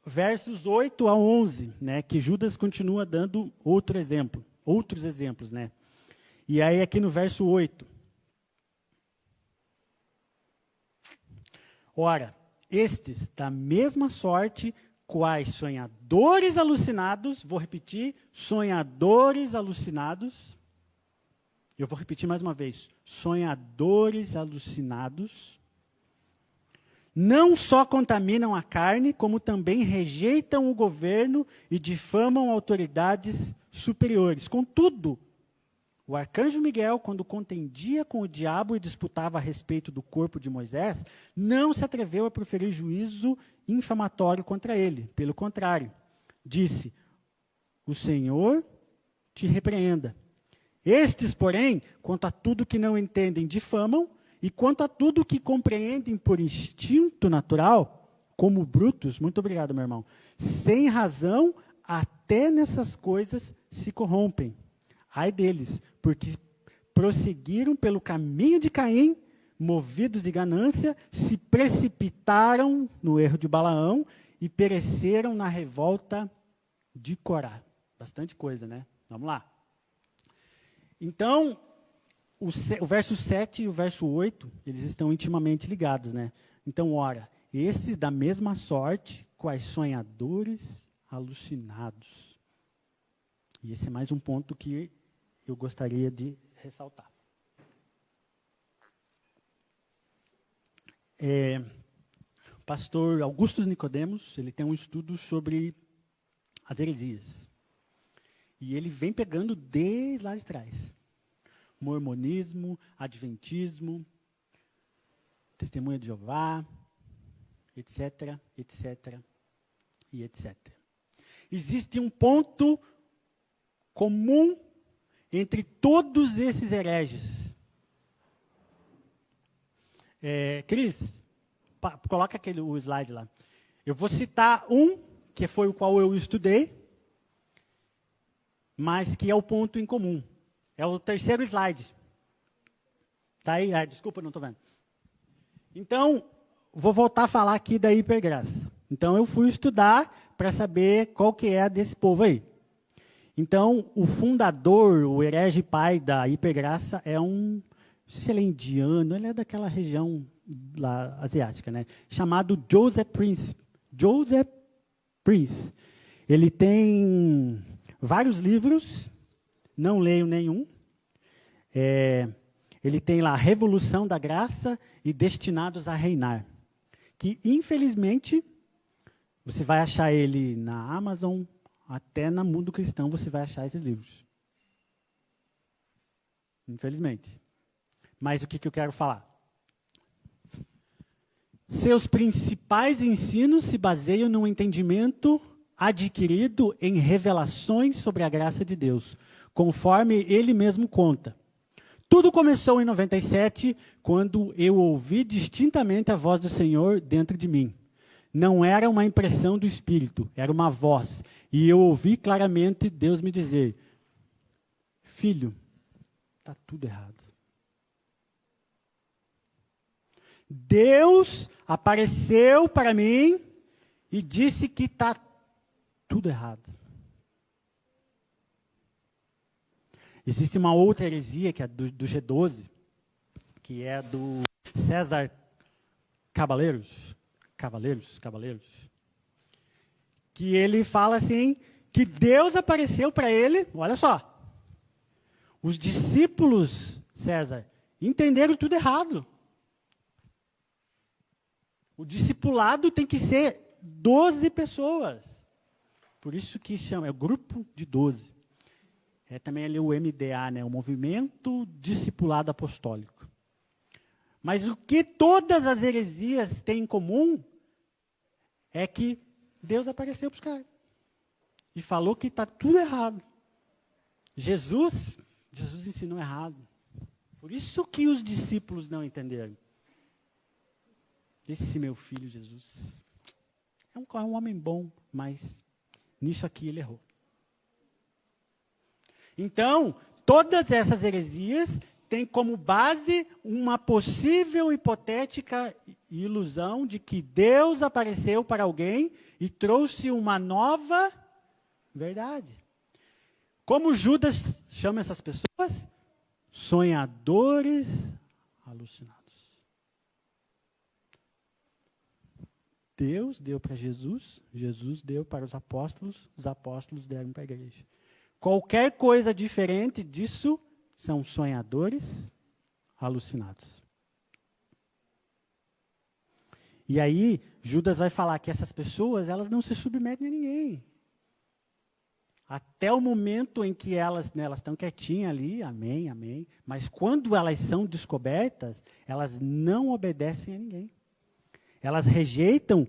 versos 8 a 11, né, que Judas continua dando outros exemplos, né? E aí aqui no verso 8. Ora, estes da mesma sorte, quais sonhadores alucinados, vou repetir, sonhadores alucinados. Eu vou repetir mais uma vez, sonhadores alucinados, não só contaminam a carne, como também rejeitam o governo e difamam autoridades superiores. Contudo, o arcanjo Miguel, quando contendia com o diabo e disputava a respeito do corpo de Moisés, não se atreveu a proferir juízo infamatório contra ele. Pelo contrário, disse: o Senhor te repreenda. Estes, porém, quanto a tudo que não entendem, difamam, e quanto a tudo que compreendem por instinto natural, como brutos, muito obrigado, meu irmão, sem razão, até nessas coisas se corrompem. Ai deles, porque prosseguiram pelo caminho de Caim, movidos de ganância, se precipitaram no erro de Balaão e pereceram na revolta de Corá. Bastante coisa, né? Vamos lá. Então, o verso 7 e o verso 8, eles estão intimamente ligados, né? Então, ora, esses da mesma sorte, quais sonhadores alucinados. E esse é mais um ponto que eu gostaria de ressaltar. Pastor Augusto Nicodemos, ele tem um estudo sobre as heresias. E ele vem pegando desde lá de trás. Mormonismo, adventismo, testemunha de Jeová, etc, etc e etc. Existe um ponto comum entre todos esses hereges. Cris, coloca o slide lá. Eu vou citar um, que foi o qual eu estudei, mas que é o ponto em comum. É o terceiro slide. Tá aí? Desculpa, não estou vendo. Então, vou voltar a falar aqui da hipergraça. Então, eu fui estudar para saber qual que é desse povo aí. Então, o fundador, o herege pai da hipergraça é não sei se ele é indiano, ele é daquela região lá asiática, né? Chamado Joseph Prince. Joseph Prince. Ele tem vários livros, não leio nenhum. Ele tem lá Revolução da Graça e Destinados a Reinar. Que, infelizmente, você vai achar ele na Amazon, até no Mundo Cristão você vai achar esses livros. Infelizmente. Mas o que eu quero falar? Seus principais ensinos se baseiam no entendimento adquirido em revelações sobre a graça de Deus, conforme ele mesmo conta. Tudo começou em 97, quando eu ouvi distintamente a voz do Senhor dentro de mim. Não era uma impressão do Espírito, era uma voz. E eu ouvi claramente Deus me dizer: filho, está tudo errado. Deus apareceu para mim e disse que está tudo errado. Existe uma outra heresia, que é do G12, que é do César Cavaleiros, que ele fala assim, que Deus apareceu para ele, olha só, os discípulos, César, entenderam tudo errado. O discipulado tem que ser 12 pessoas. Por isso que chama, é o grupo de 12. É também ali o MDA, né, o Movimento Discipulado Apostólico. Mas o que todas as heresias têm em comum é que Deus apareceu para os caras. E falou que está tudo errado. Jesus ensinou errado. Por isso que os discípulos não entenderam. Esse meu filho Jesus é um homem bom, mas nisso aqui ele errou. Então, todas essas heresias têm como base uma possível hipotética ilusão de que Deus apareceu para alguém e trouxe uma nova verdade. Como Judas chama essas pessoas? Sonhadores alucinados. Deus deu para Jesus, Jesus deu para os apóstolos deram para a igreja. Qualquer coisa diferente disso são sonhadores alucinados. E aí, Judas vai falar que essas pessoas, elas não se submetem a ninguém. Até o momento em que elas estão quietinhas ali, amém, amém. Mas quando elas são descobertas, elas não obedecem a ninguém. Elas rejeitam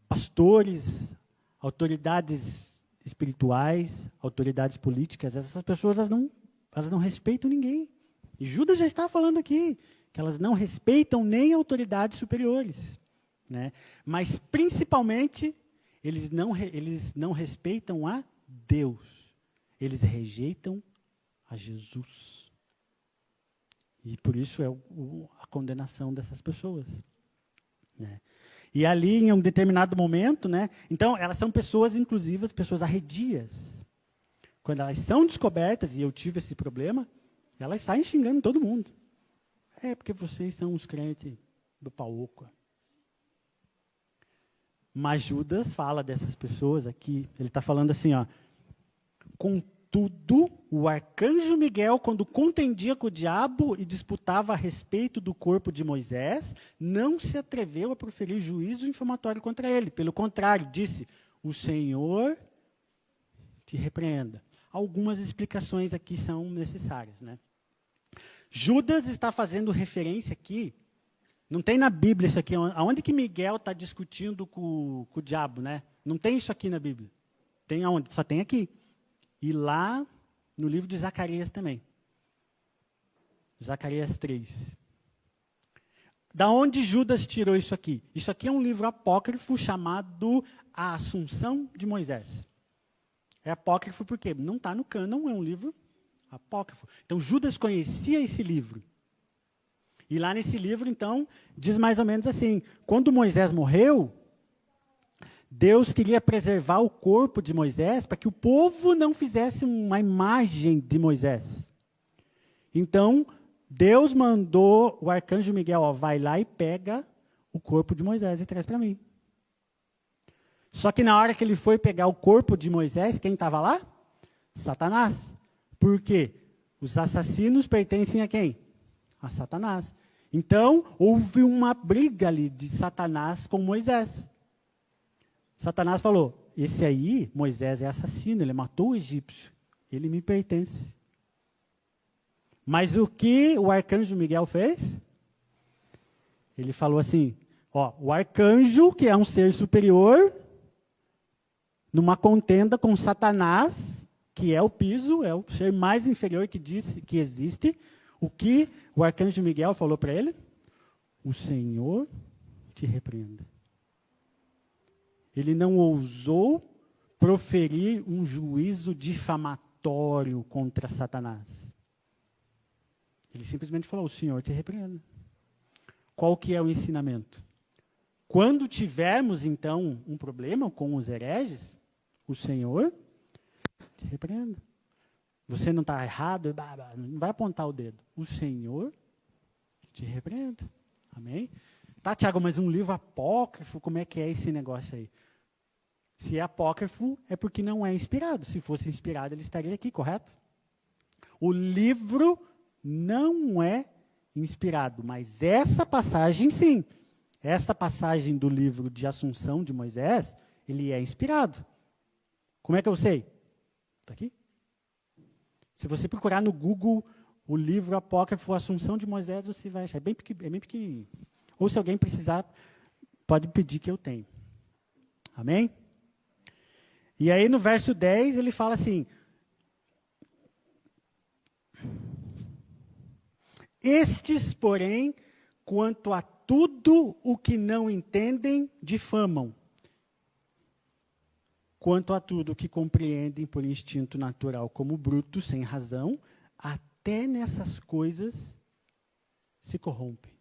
pastores, autoridades espirituais, autoridades políticas. Essas pessoas, elas não respeitam ninguém. E Judas já está falando aqui que elas não respeitam nem autoridades superiores, né? Mas, principalmente, eles não respeitam a Deus. Eles rejeitam a Jesus. E por isso é a condenação dessas pessoas, né? E ali, em um determinado momento, né? Então, elas são pessoas inclusivas, pessoas arredias. Quando elas são descobertas, e eu tive esse problema, elas saem xingando todo mundo. É porque vocês são os crentes do Pauoco. Mas Judas fala dessas pessoas aqui. Ele está falando assim, ó. Contudo, o arcanjo Miguel, quando contendia com o diabo e disputava a respeito do corpo de Moisés, não se atreveu a proferir juízo infamatório contra ele. Pelo contrário, disse, o Senhor te repreenda. Algumas explicações aqui são necessárias, né? Judas está fazendo referência aqui, não tem na Bíblia isso aqui, aonde que Miguel está discutindo com o diabo, né? Não tem isso aqui na Bíblia. Tem aonde? Só tem aqui. E lá no livro de Zacarias também. Zacarias 3. Da onde Judas tirou isso aqui? Isso aqui é um livro apócrifo chamado A Assunção de Moisés. É apócrifo porque não está no cânon, é um livro apócrifo. Então, Judas conhecia esse livro. E lá nesse livro, então, diz mais ou menos assim, quando Moisés morreu, Deus queria preservar o corpo de Moisés para que o povo não fizesse uma imagem de Moisés. Então, Deus mandou o arcanjo Miguel, ó, vai lá e pega o corpo de Moisés e traz para mim. Só que na hora que ele foi pegar o corpo de Moisés, quem estava lá? Satanás. Por quê? Os assassinos pertencem a quem? A Satanás. Então, houve uma briga ali de Satanás com Moisés. Satanás falou, esse aí, Moisés é assassino, ele matou o egípcio, ele me pertence. Mas o que o arcanjo Miguel fez? Ele falou assim, ó, o arcanjo, que é um ser superior, numa contenda com Satanás, que é o piso, é o ser mais inferior que existe, o que o arcanjo Miguel falou para ele? O Senhor te repreenda. Ele não ousou proferir um juízo difamatório contra Satanás. Ele simplesmente falou, o Senhor te repreenda. Qual que é o ensinamento? Quando tivermos, então, um problema com os hereges, o Senhor te repreenda. Você não está errado, não vai apontar o dedo. O Senhor te repreenda. Amém? Tá, Tiago, mas um livro apócrifo, como é que é esse negócio aí? Se é apócrifo, é porque não é inspirado. Se fosse inspirado, ele estaria aqui, correto? O livro não é inspirado, mas essa passagem, sim. Essa passagem do livro de Assunção de Moisés, ele é inspirado. Como é que eu sei? Está aqui. Se você procurar no Google o livro apócrifo Assunção de Moisés, você vai achar. É bem pequenininho. Ou se alguém precisar, pode pedir que eu tenho. Amém? E aí no verso 10 ele fala assim, estes, porém, quanto a tudo o que não entendem, difamam. Quanto a tudo o que compreendem por instinto natural como bruto, sem razão, até nessas coisas se corrompem.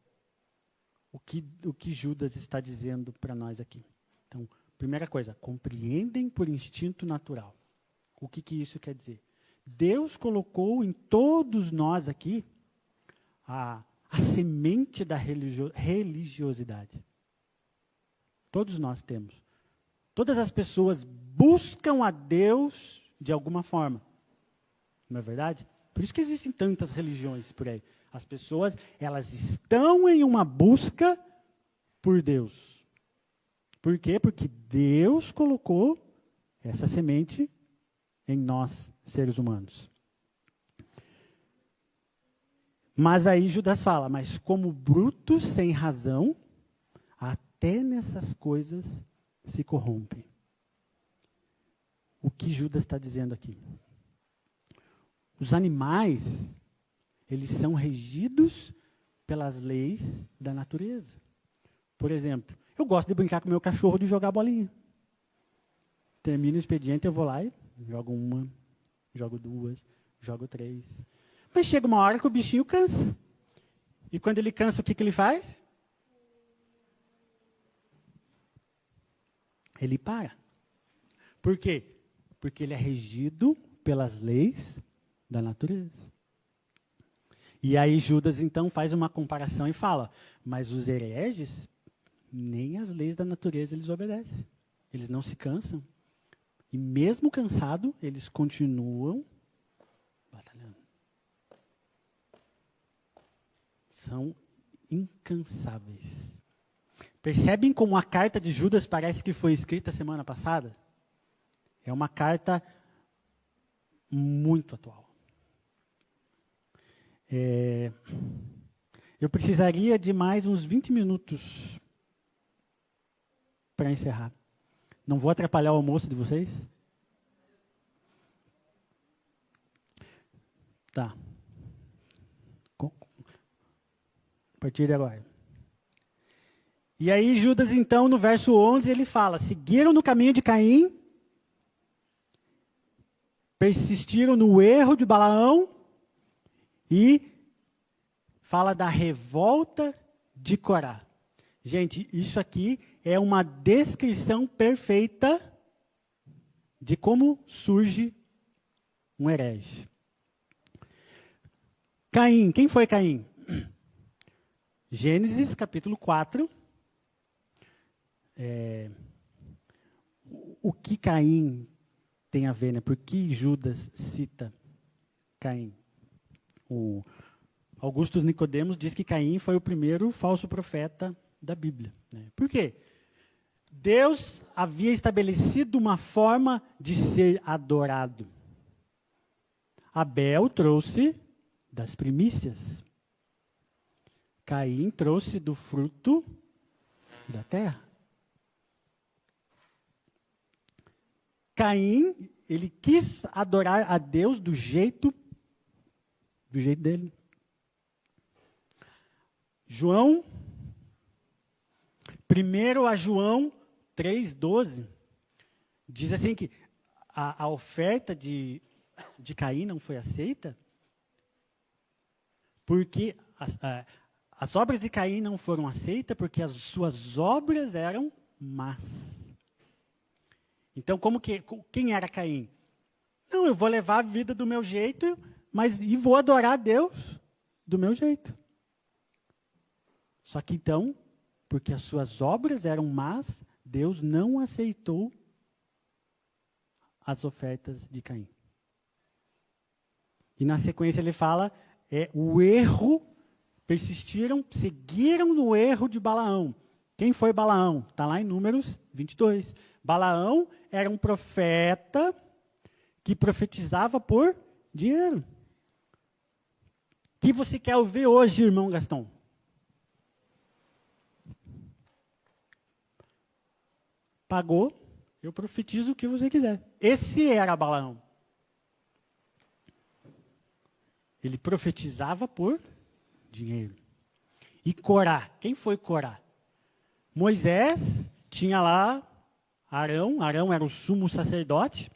O que Judas está dizendo para nós aqui. Então, primeira coisa, compreendem por instinto natural. O que isso quer dizer? Deus colocou em todos nós aqui a semente da religiosidade. Todos nós temos. Todas as pessoas buscam a Deus de alguma forma. Não é verdade? Por isso que existem tantas religiões por aí. As pessoas, elas estão em uma busca por Deus. Por quê? Porque Deus colocou essa semente em nós, seres humanos. Mas aí Judas fala, mas como brutos sem razão, até nessas coisas se corrompem. O que Judas está dizendo aqui? Os animais, eles são regidos pelas leis da natureza. Por exemplo, eu gosto de brincar com meu cachorro de jogar bolinha. Termino o expediente, eu vou lá e jogo uma, jogo duas, jogo três. Mas chega uma hora que o bichinho cansa. E quando ele cansa, o que ele faz? Ele para. Por quê? Porque ele é regido pelas leis da natureza. E aí Judas, então, faz uma comparação e fala, mas os hereges, nem as leis da natureza eles obedecem. Eles não se cansam. E mesmo cansado, eles continuam batalhando. São incansáveis. Percebem como a carta de Judas parece que foi escrita semana passada? É uma carta muito atual. Eu precisaria de mais uns 20 minutos para encerrar. Não vou atrapalhar o almoço de vocês? Tá. A partir de agora. E aí Judas, então, no verso 11, ele fala, seguiram no caminho de Caim, persistiram no erro de Balaão e fala da revolta de Corá. Gente, isso aqui é uma descrição perfeita de como surge um herege. Caim, quem foi Caim? Gênesis capítulo 4. O que Caim tem a ver, né? Por que Judas cita Caim? O Augusto Nicodemos diz que Caim foi o primeiro falso profeta da Bíblia. Né? Por quê? Deus havia estabelecido uma forma de ser adorado. Abel trouxe das primícias. Caim trouxe do fruto da terra. Caim, ele quis adorar a Deus do jeito dele. João, 1 João 3,12, diz assim que a oferta de Caim não foi aceita porque as obras de Caim não foram aceitas porque as suas obras eram más. Então, quem era Caim? Não, eu vou levar a vida do meu jeito, e vou adorar a Deus do meu jeito. Só que então, porque as suas obras eram más, Deus não aceitou as ofertas de Caim. E na sequência ele fala, o erro, persistiram, seguiram no erro de Balaão. Quem foi Balaão? Está lá em Números 22. Balaão era um profeta que profetizava por dinheiro. O que você quer ouvir hoje, irmão Gastão? Pagou, eu profetizo o que você quiser. Esse era Balaão. Ele profetizava por dinheiro. E Corá, quem foi Corá? Moisés tinha lá Arão era o sumo sacerdote,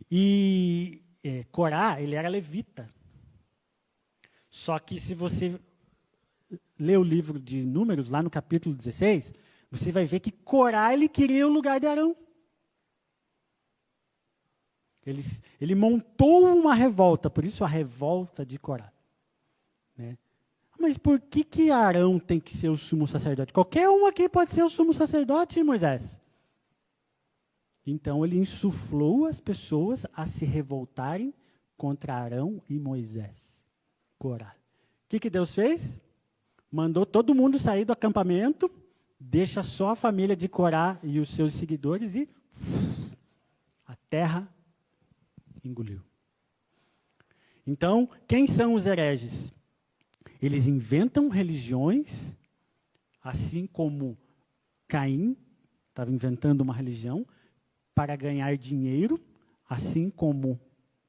e Corá, ele era levita. Só que se você ler o livro de Números, lá no capítulo 16, você vai ver que Corá, ele queria o lugar de Arão. Ele montou uma revolta, por isso a revolta de Corá. Né? Mas por que Arão tem que ser o sumo sacerdote? Qualquer um aqui pode ser o sumo sacerdote, Moisés. Então ele insuflou as pessoas a se revoltarem contra Arão e Moisés. Corá. O que Deus fez? Mandou todo mundo sair do acampamento deixa só a família de Corá e os seus seguidores e a terra engoliu. Então, quem são os hereges? Eles inventam religiões, assim como Caim estava inventando uma religião para ganhar dinheiro, assim como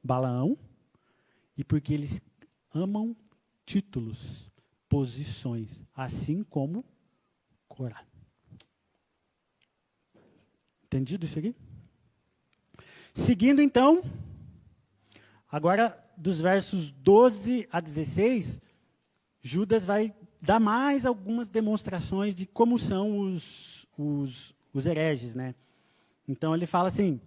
Balaão, e porque eles amam títulos, posições, assim como Corá. Entendido isso aqui? Seguindo então, agora dos versos 12 a 16, Judas vai dar mais algumas demonstrações de como são os hereges, né? Então ele fala assim: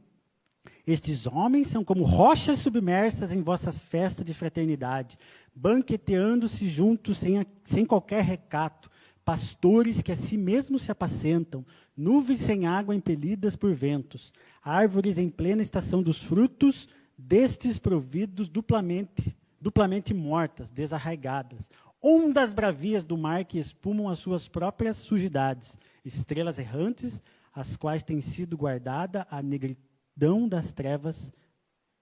estes homens são como rochas submersas em vossas festas de fraternidade, banqueteando-se juntos sem qualquer recato, pastores que a si mesmos se apacentam, nuvens sem água impelidas por ventos, árvores em plena estação dos frutos, destes providos duplamente mortas, desarraigadas, ondas bravias do mar que espumam as suas próprias sujidades, estrelas errantes, as quais tem sido guardada a negridão das trevas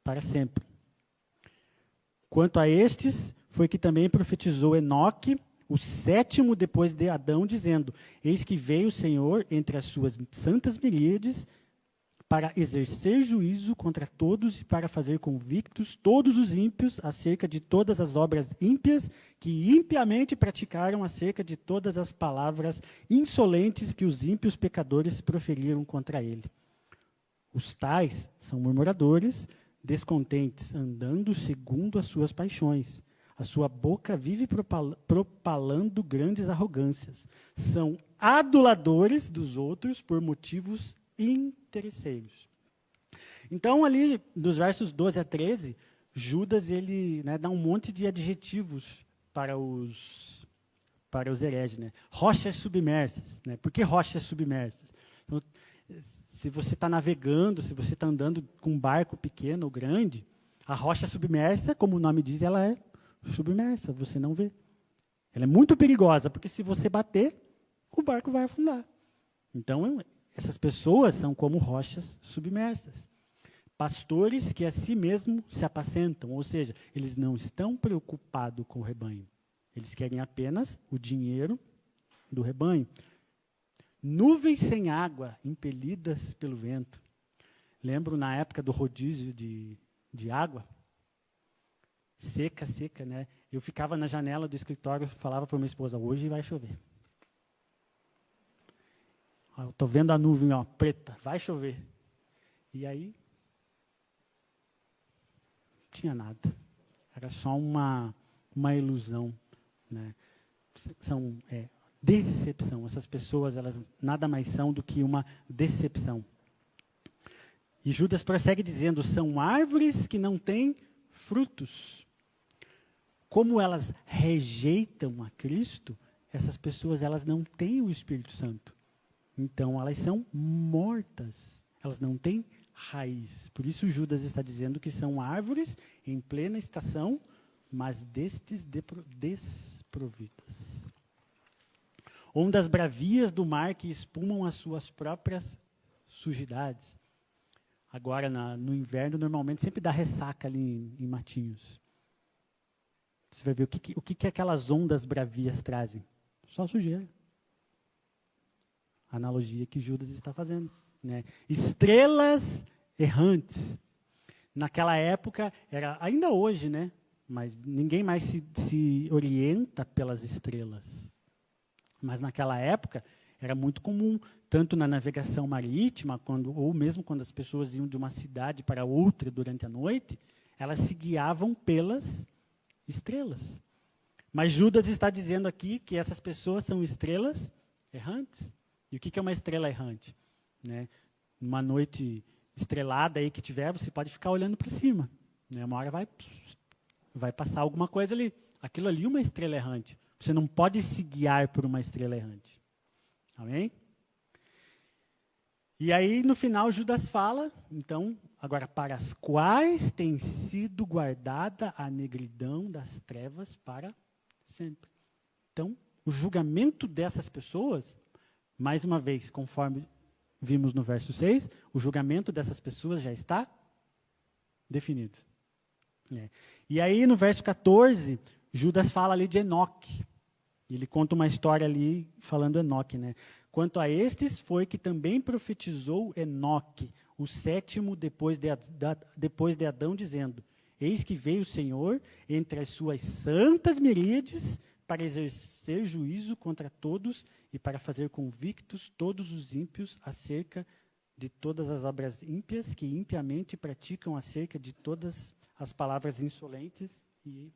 para sempre. Quanto a estes, foi que também profetizou Enoque, o sétimo depois de Adão, dizendo: eis que veio o Senhor entre as suas santas miríades, para exercer juízo contra todos e para fazer convictos todos os ímpios acerca de todas as obras ímpias que impiamente praticaram, acerca de todas as palavras insolentes que os ímpios pecadores proferiram contra ele. Os tais são murmuradores, descontentes, andando segundo as suas paixões. A sua boca vive propalando grandes arrogâncias. São aduladores dos outros por motivos interesseiros. Então, ali, dos versos 12 a 13, Judas ele, né, dá um monte de adjetivos para os hereges. Né? Rochas submersas. Né? Por que rochas submersas? Então, se você está navegando, se você está andando com um barco pequeno ou grande, a rocha submersa, como o nome diz, ela é submersa, você não vê. Ela é muito perigosa, porque se você bater, o barco vai afundar. Então, essas pessoas são como rochas submersas. Pastores que a si mesmo se apacentam, ou seja, eles não estão preocupados com o rebanho. Eles querem apenas o dinheiro do rebanho. Nuvens sem água, impelidas pelo vento. Lembro na época do rodízio de água? Seca, né? Eu ficava na janela do escritório, falava para minha esposa: hoje vai chover. Estou vendo a nuvem, ó, preta, vai chover. E aí, não tinha nada. Era só uma ilusão. Né? Decepção. Essas pessoas, elas nada mais são do que uma decepção. E Judas prossegue dizendo: são árvores que não têm frutos. Como elas rejeitam a Cristo, essas pessoas elas não têm o Espírito Santo. Então, elas são mortas. Elas não têm raiz. Por isso, Judas está dizendo que são árvores em plena estação, mas destes desprovidas. Ondas bravias do mar que espumam as suas próprias sujidades. Agora, no inverno, normalmente sempre dá ressaca ali em Matinhos. Você vai ver o que aquelas ondas bravias trazem. Só sujeira. A analogia que Judas está fazendo. Né? Estrelas errantes. Naquela época, ainda hoje, né? Mas ninguém mais se orienta pelas estrelas. Mas naquela época, era muito comum, tanto na navegação marítima, ou mesmo quando as pessoas iam de uma cidade para outra durante a noite, elas se guiavam pelas estrelas. Mas Judas está dizendo aqui que essas pessoas são estrelas errantes. E o que é uma estrela errante? Né? Uma noite estrelada aí que tiver, você pode ficar olhando para cima. Né? Uma hora vai passar alguma coisa ali. Aquilo ali é uma estrela errante. Você não pode se guiar por uma estrela errante. Amém? E aí, no final, Judas fala, então, agora, para as quais tem sido guardada a negridão das trevas para sempre. Então, o julgamento dessas pessoas Mais uma vez, conforme vimos no verso 6, o julgamento dessas pessoas já está definido. E aí, no verso 14, Judas fala ali de Enoque. Ele conta uma história ali falando Enoque, né? Quanto a estes, foi que também profetizou Enoque, o sétimo depois de Adão, dizendo: Eis que veio o Senhor entre as suas santas miríades para exercer juízo contra todos e para fazer convictos todos os ímpios acerca de todas as obras ímpias que impiamente praticam, acerca de todas as palavras insolentes, e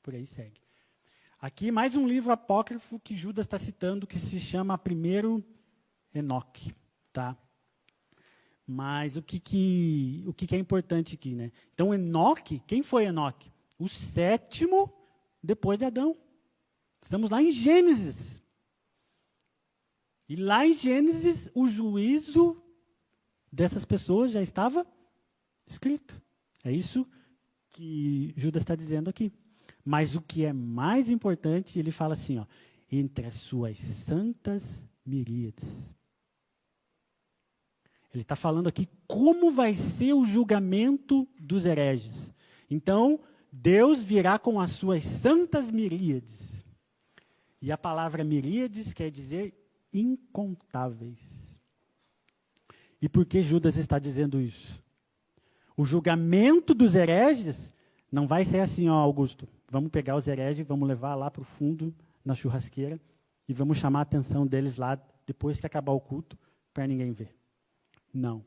por aí segue. Aqui mais um livro apócrifo que Judas está citando, que se chama Primeiro Enoque, tá? Mas o que é importante aqui, né? Então, Enoque, quem foi Enoque? O sétimo depois de Adão. Estamos lá em Gênesis. E lá em Gênesis, o juízo dessas pessoas já estava escrito. É isso que Judas está dizendo aqui. Mas o que é mais importante, ele fala assim, ó, entre as suas santas miríades. Ele está falando aqui como vai ser o julgamento dos hereges. Então, Deus virá com as suas santas miríades. E a palavra miríades quer dizer incontáveis. E por que Judas está dizendo isso? O julgamento dos hereges não vai ser assim, ó, Augusto. Vamos pegar os hereges, vamos levar lá para o fundo, na churrasqueira, e vamos chamar a atenção deles lá, depois que acabar o culto, para ninguém ver. Não.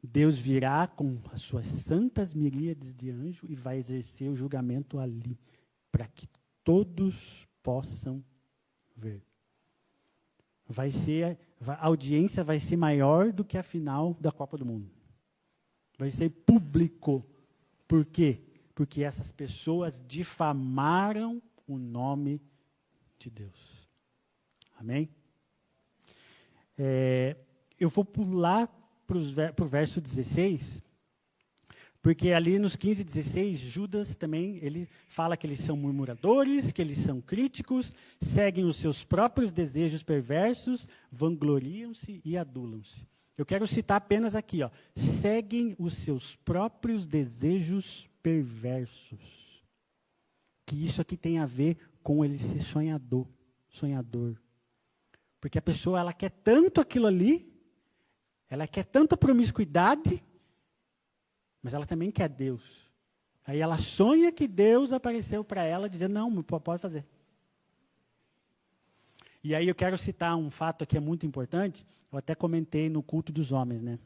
Deus virá com as suas santas miríades de anjos e vai exercer o julgamento ali, para que todos possam ver. A audiência vai ser maior do que a final da Copa do Mundo. Vai ser público. Por quê? Porque essas pessoas difamaram o nome de Deus. Amém? Eu vou pular para o verso 16, porque ali nos 15 e 16, Judas também, ele fala que eles são murmuradores, que eles são críticos, seguem os seus próprios desejos perversos, vangloriam-se e adulam-se. Eu quero citar apenas aqui, ó, seguem os seus próprios desejos perversos. Que isso aqui tem a ver com ele ser sonhador. Porque a pessoa, ela quer tanto aquilo ali, ela quer tanta promiscuidade, mas ela também quer Deus. Aí ela sonha que Deus apareceu para ela, dizendo, não, pode fazer. E aí eu quero citar um fato aqui muito importante, eu até comentei no culto dos homens, né?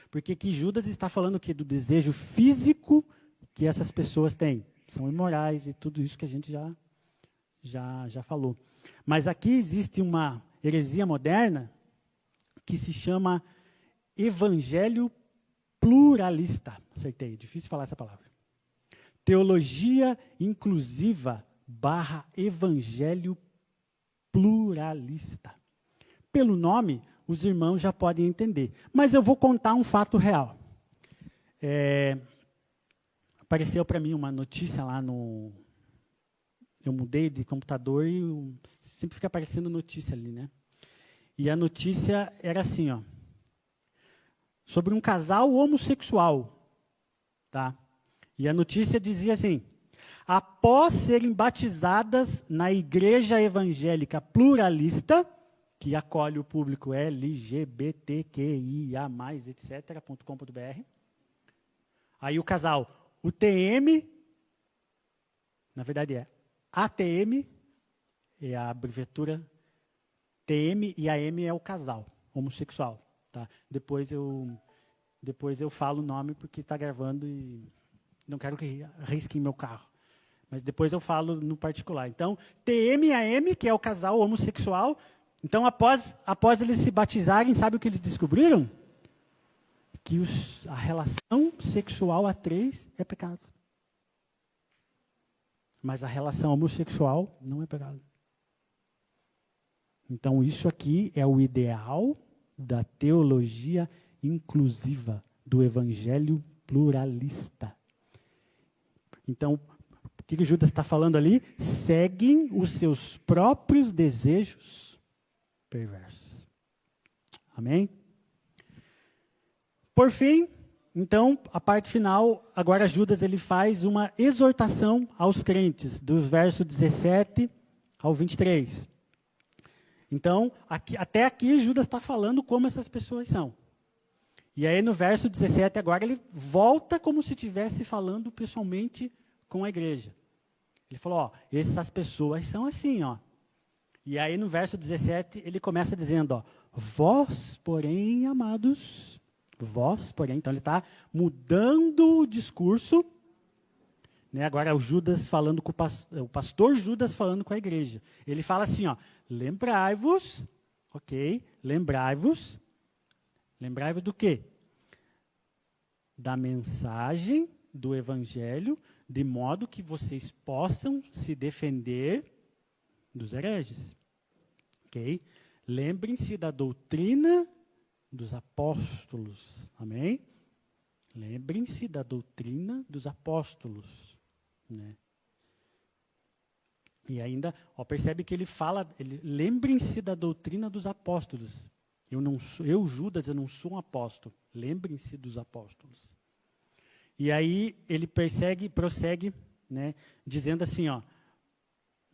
Porque aqui Judas está falando aqui do desejo físico que essas pessoas têm. São imorais e tudo isso que a gente já falou. Mas aqui existe uma heresia moderna que se chama evangelho pluralista. Acertei, difícil falar essa palavra. Teologia inclusiva / evangelho pluralista. Pelo nome, os irmãos já podem entender. Mas eu vou contar um fato real. Apareceu para mim uma notícia lá no... Eu mudei de computador e sempre fica aparecendo notícia ali, né? E a notícia era assim, ó. Sobre um casal homossexual, tá? E a notícia dizia assim: após serem batizadas na Igreja Evangélica Pluralista, que acolhe o público LGBTQIA+, etc.com.br, aí o casal, o TM, na verdade é ATM, é a abreviatura TM, e AM é o casal homossexual. Tá? Depois eu falo o nome porque está gravando e não quero que risquem meu carro. Mas depois eu falo no particular. Então, TM e AM, que é o casal homossexual. Então, após eles se batizarem, sabe o que eles descobriram? Que a relação sexual a três é pecado. Mas a relação homossexual não é pecado. Então, isso aqui é o ideal da teologia inclusiva, do evangelho pluralista. Então, o que Judas está falando ali? Seguem os seus próprios desejos perversos. Amém? Por fim, então, a parte final, agora Judas ele faz uma exortação aos crentes, do verso 17 ao 23. Então, até aqui Judas está falando como essas pessoas são. E aí no verso 17 agora ele volta como se estivesse falando pessoalmente com a igreja. Ele falou, ó, essas pessoas são assim, ó. E aí no verso 17 ele começa dizendo, ó, vós, porém, amados, vós, porém, então ele está mudando o discurso, né? Agora é o Judas falando com o pastor Judas falando com a igreja. Ele fala assim, ó, lembrai-vos, ok, lembrai-vos do quê? Da mensagem do evangelho, de modo que vocês possam se defender dos hereges. Ok? Lembrem-se da doutrina dos apóstolos. Amém? Lembrem-se da doutrina dos apóstolos. Né? E ainda, ó, percebe que ele fala, lembrem-se da doutrina dos apóstolos. Eu, Judas, eu não sou um apóstolo. Lembrem-se dos apóstolos. E aí ele prossegue, né, dizendo assim, ó,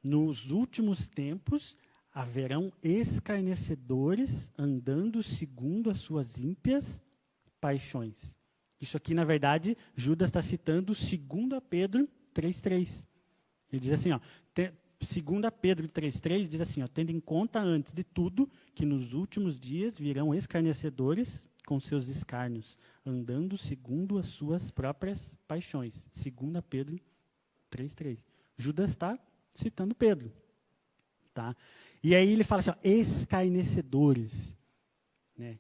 nos últimos tempos haverão escarnecedores andando segundo as suas ímpias paixões. Isso aqui, na verdade, Judas está citando 2 Pedro 3,3. Ele diz assim, ó, 2 Pedro 3,3 diz assim, ó, tendo em conta antes de tudo que nos últimos dias virão escarnecedores com seus escárnios, andando segundo as suas próprias paixões. 2 Pedro 3,3. Judas está citando Pedro. Tá? E aí ele fala assim, ó, escarnecedores. Né?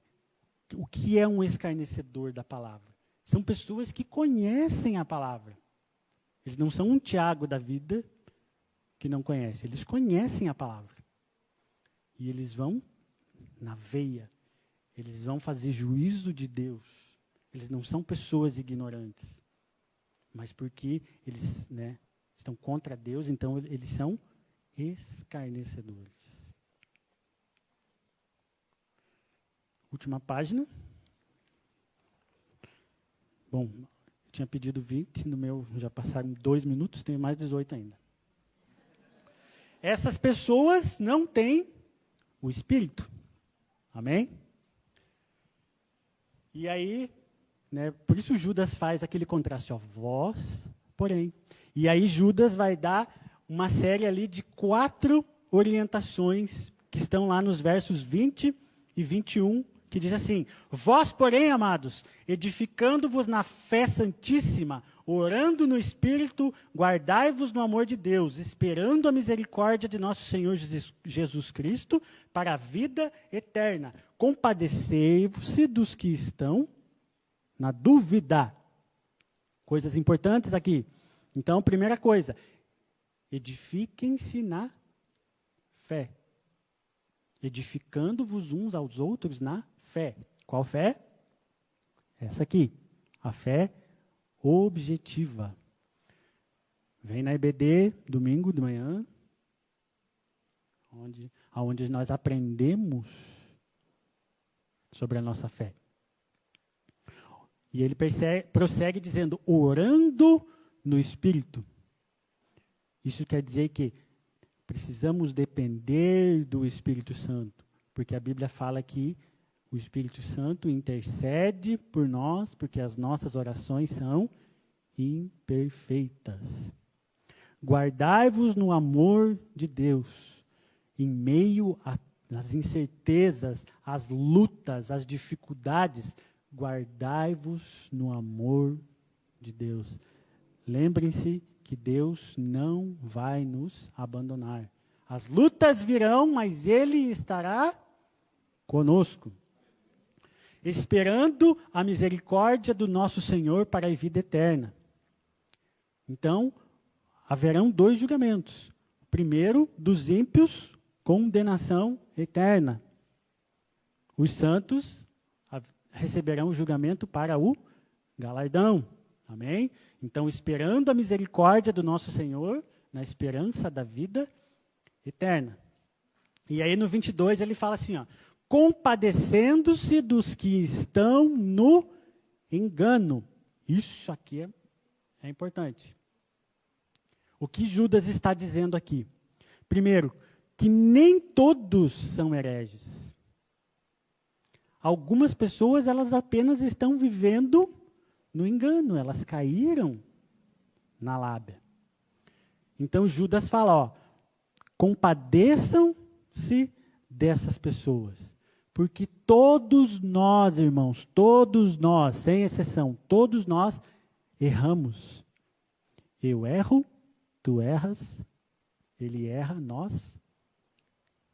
O que é um escarnecedor da palavra? São pessoas que conhecem a palavra. Eles não são um Tiago da vida que não conhece. Eles conhecem a palavra. E eles vão na veia. Eles vão fazer juízo de Deus. Eles não são pessoas ignorantes. Mas porque eles, né, estão contra Deus, então eles são escarnecedores. Última página. Bom, eu tinha pedido 20, no meu já passaram 2 minutos, tenho mais 18 ainda. Essas pessoas não têm o Espírito. Amém? E aí, né, por isso Judas faz aquele contraste, ó, vós, porém. E aí Judas vai dar uma série ali de 4 orientações que estão lá nos versos 20 e 21, que diz assim, vós, porém, amados, edificando-vos na fé santíssima, orando no Espírito, guardai-vos no amor de Deus, esperando a misericórdia de nosso Senhor Jesus Cristo para a vida eterna. Compadecei-vos dos que estão na dúvida. Coisas importantes aqui. Então, primeira coisa, edifiquem-se na fé. Edificando-vos uns aos outros na fé. Qual fé? Essa aqui. A fé objetiva. Vem na EBD, domingo de manhã, onde nós aprendemos sobre a nossa fé. E ele prossegue dizendo, orando no Espírito. Isso quer dizer que precisamos depender do Espírito Santo, porque a Bíblia fala que o Espírito Santo intercede por nós, porque as nossas orações são imperfeitas. Guardai-vos no amor de Deus, em meio às incertezas, às lutas, às dificuldades, guardai-vos no amor de Deus. Lembrem-se que Deus não vai nos abandonar. As lutas virão, mas Ele estará conosco. Esperando a misericórdia do nosso Senhor para a vida eterna. Então, haverão 2 julgamentos. O primeiro, dos ímpios, condenação eterna. Os santos receberão o julgamento para o galardão. Amém? Então, esperando a misericórdia do nosso Senhor, na esperança da vida eterna. E aí no 22 ele fala assim, ó, compadecendo-se dos que estão no engano. Isso aqui é importante. O que Judas está dizendo aqui? Primeiro, que nem todos são hereges. Algumas pessoas, elas apenas estão vivendo no engano, elas caíram na lábia. Então Judas fala, ó, compadeçam-se dessas pessoas. Porque todos nós, irmãos, todos nós, sem exceção, todos nós erramos. Eu erro, tu erras, ele erra, nós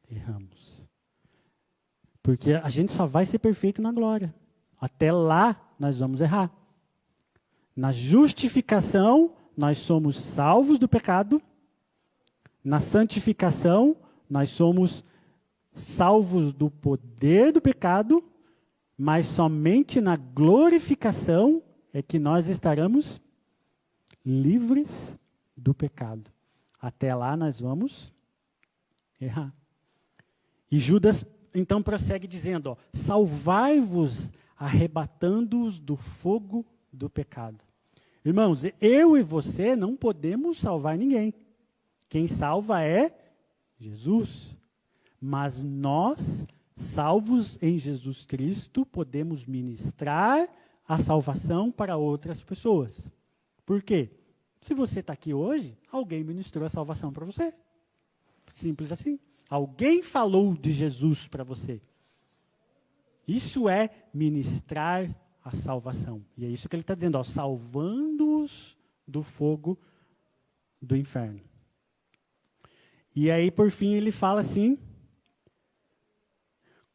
erramos. Porque a gente só vai ser perfeito na glória. Até lá, nós vamos errar. Na justificação, nós somos salvos do pecado. Na santificação, nós somos salvos do poder do pecado. Mas somente na glorificação é que nós estaremos livres do pecado. Até lá, nós vamos errar. E Judas então prossegue dizendo, ó, salvai-vos arrebatando-os do fogo do pecado. Irmãos, eu e você não podemos salvar ninguém. Quem salva é Jesus. Mas nós, salvos em Jesus Cristo, podemos ministrar a salvação para outras pessoas. Por quê? Se você está aqui hoje, alguém ministrou a salvação para você. Simples assim. Alguém falou de Jesus para você. Isso é ministrar a salvação. E é isso que ele está dizendo, ó, salvando-os do fogo do inferno. E aí, por fim, ele fala assim,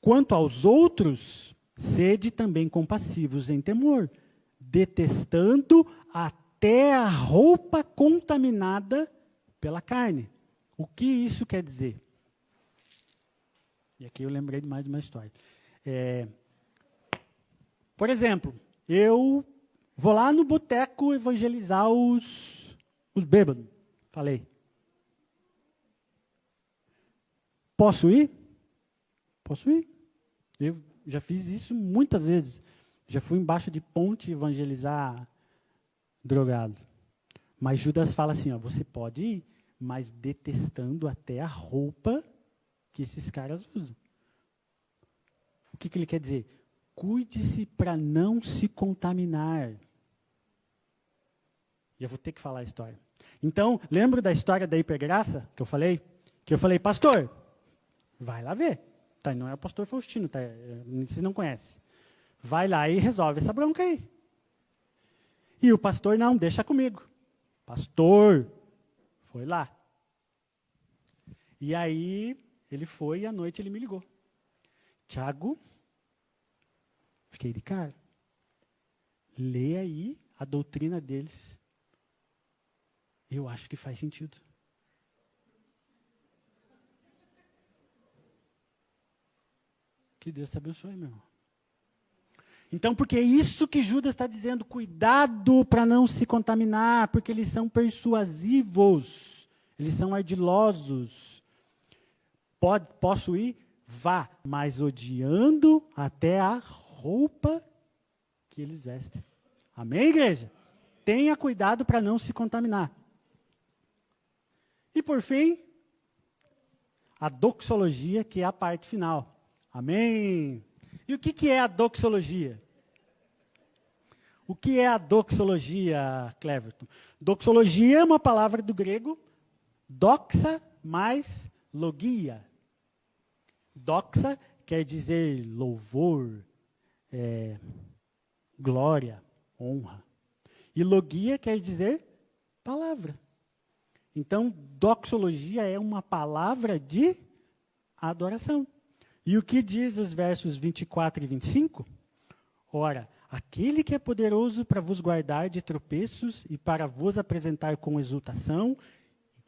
quanto aos outros, sede também compassivos em temor, detestando até a roupa contaminada pela carne. O que isso quer dizer? E aqui eu lembrei de mais uma história. Por exemplo, eu vou lá no boteco evangelizar os bêbados. Falei. Posso ir? Posso ir. Eu já fiz isso muitas vezes. Já fui embaixo de ponte evangelizar drogado. Mas Judas fala assim, ó, você pode ir, mas detestando até a roupa que esses caras usam. O que ele quer dizer? Cuide-se para não se contaminar. E eu vou ter que falar a história. Então, lembra da história da hipergraça que eu falei? Que eu falei, pastor, vai lá ver. Tá, não é o pastor Faustino, tá? Vocês não conhecem. Vai lá e resolve essa bronca aí. E o pastor, não, deixa comigo. Pastor, foi lá. E aí, ele foi e à noite ele me ligou. Tiago, fiquei de cara. Lê aí a doutrina deles. Eu acho que faz sentido. Que Deus te abençoe, meu irmão. Então, porque é isso que Judas está dizendo, cuidado para não se contaminar, porque eles são persuasivos, eles são ardilosos. Posso ir? Vá, mas odiando até a roupa que eles vestem. Amém, igreja? Tenha cuidado para não se contaminar. E por fim, a doxologia, que é a parte final. Amém? E o que é a doxologia? O que é a doxologia, Cleverton? Doxologia é uma palavra do grego, doxa mais logia. Doxa quer dizer louvor, glória, honra. E logia quer dizer palavra. Então, doxologia é uma palavra de adoração. E o que diz os versos 24 e 25? Ora, aquele que é poderoso para vos guardar de tropeços e para vos apresentar com exultação,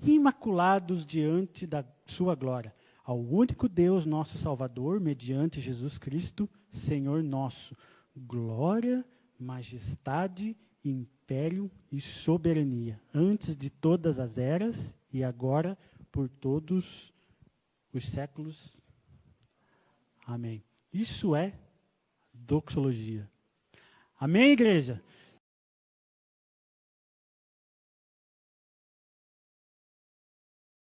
imaculados diante da sua glória, ao único Deus, nosso Salvador, mediante Jesus Cristo, Senhor nosso, glória, majestade, império e soberania, antes de todas as eras e agora por todos os séculos. Amém. Isso é doxologia. Amém, igreja?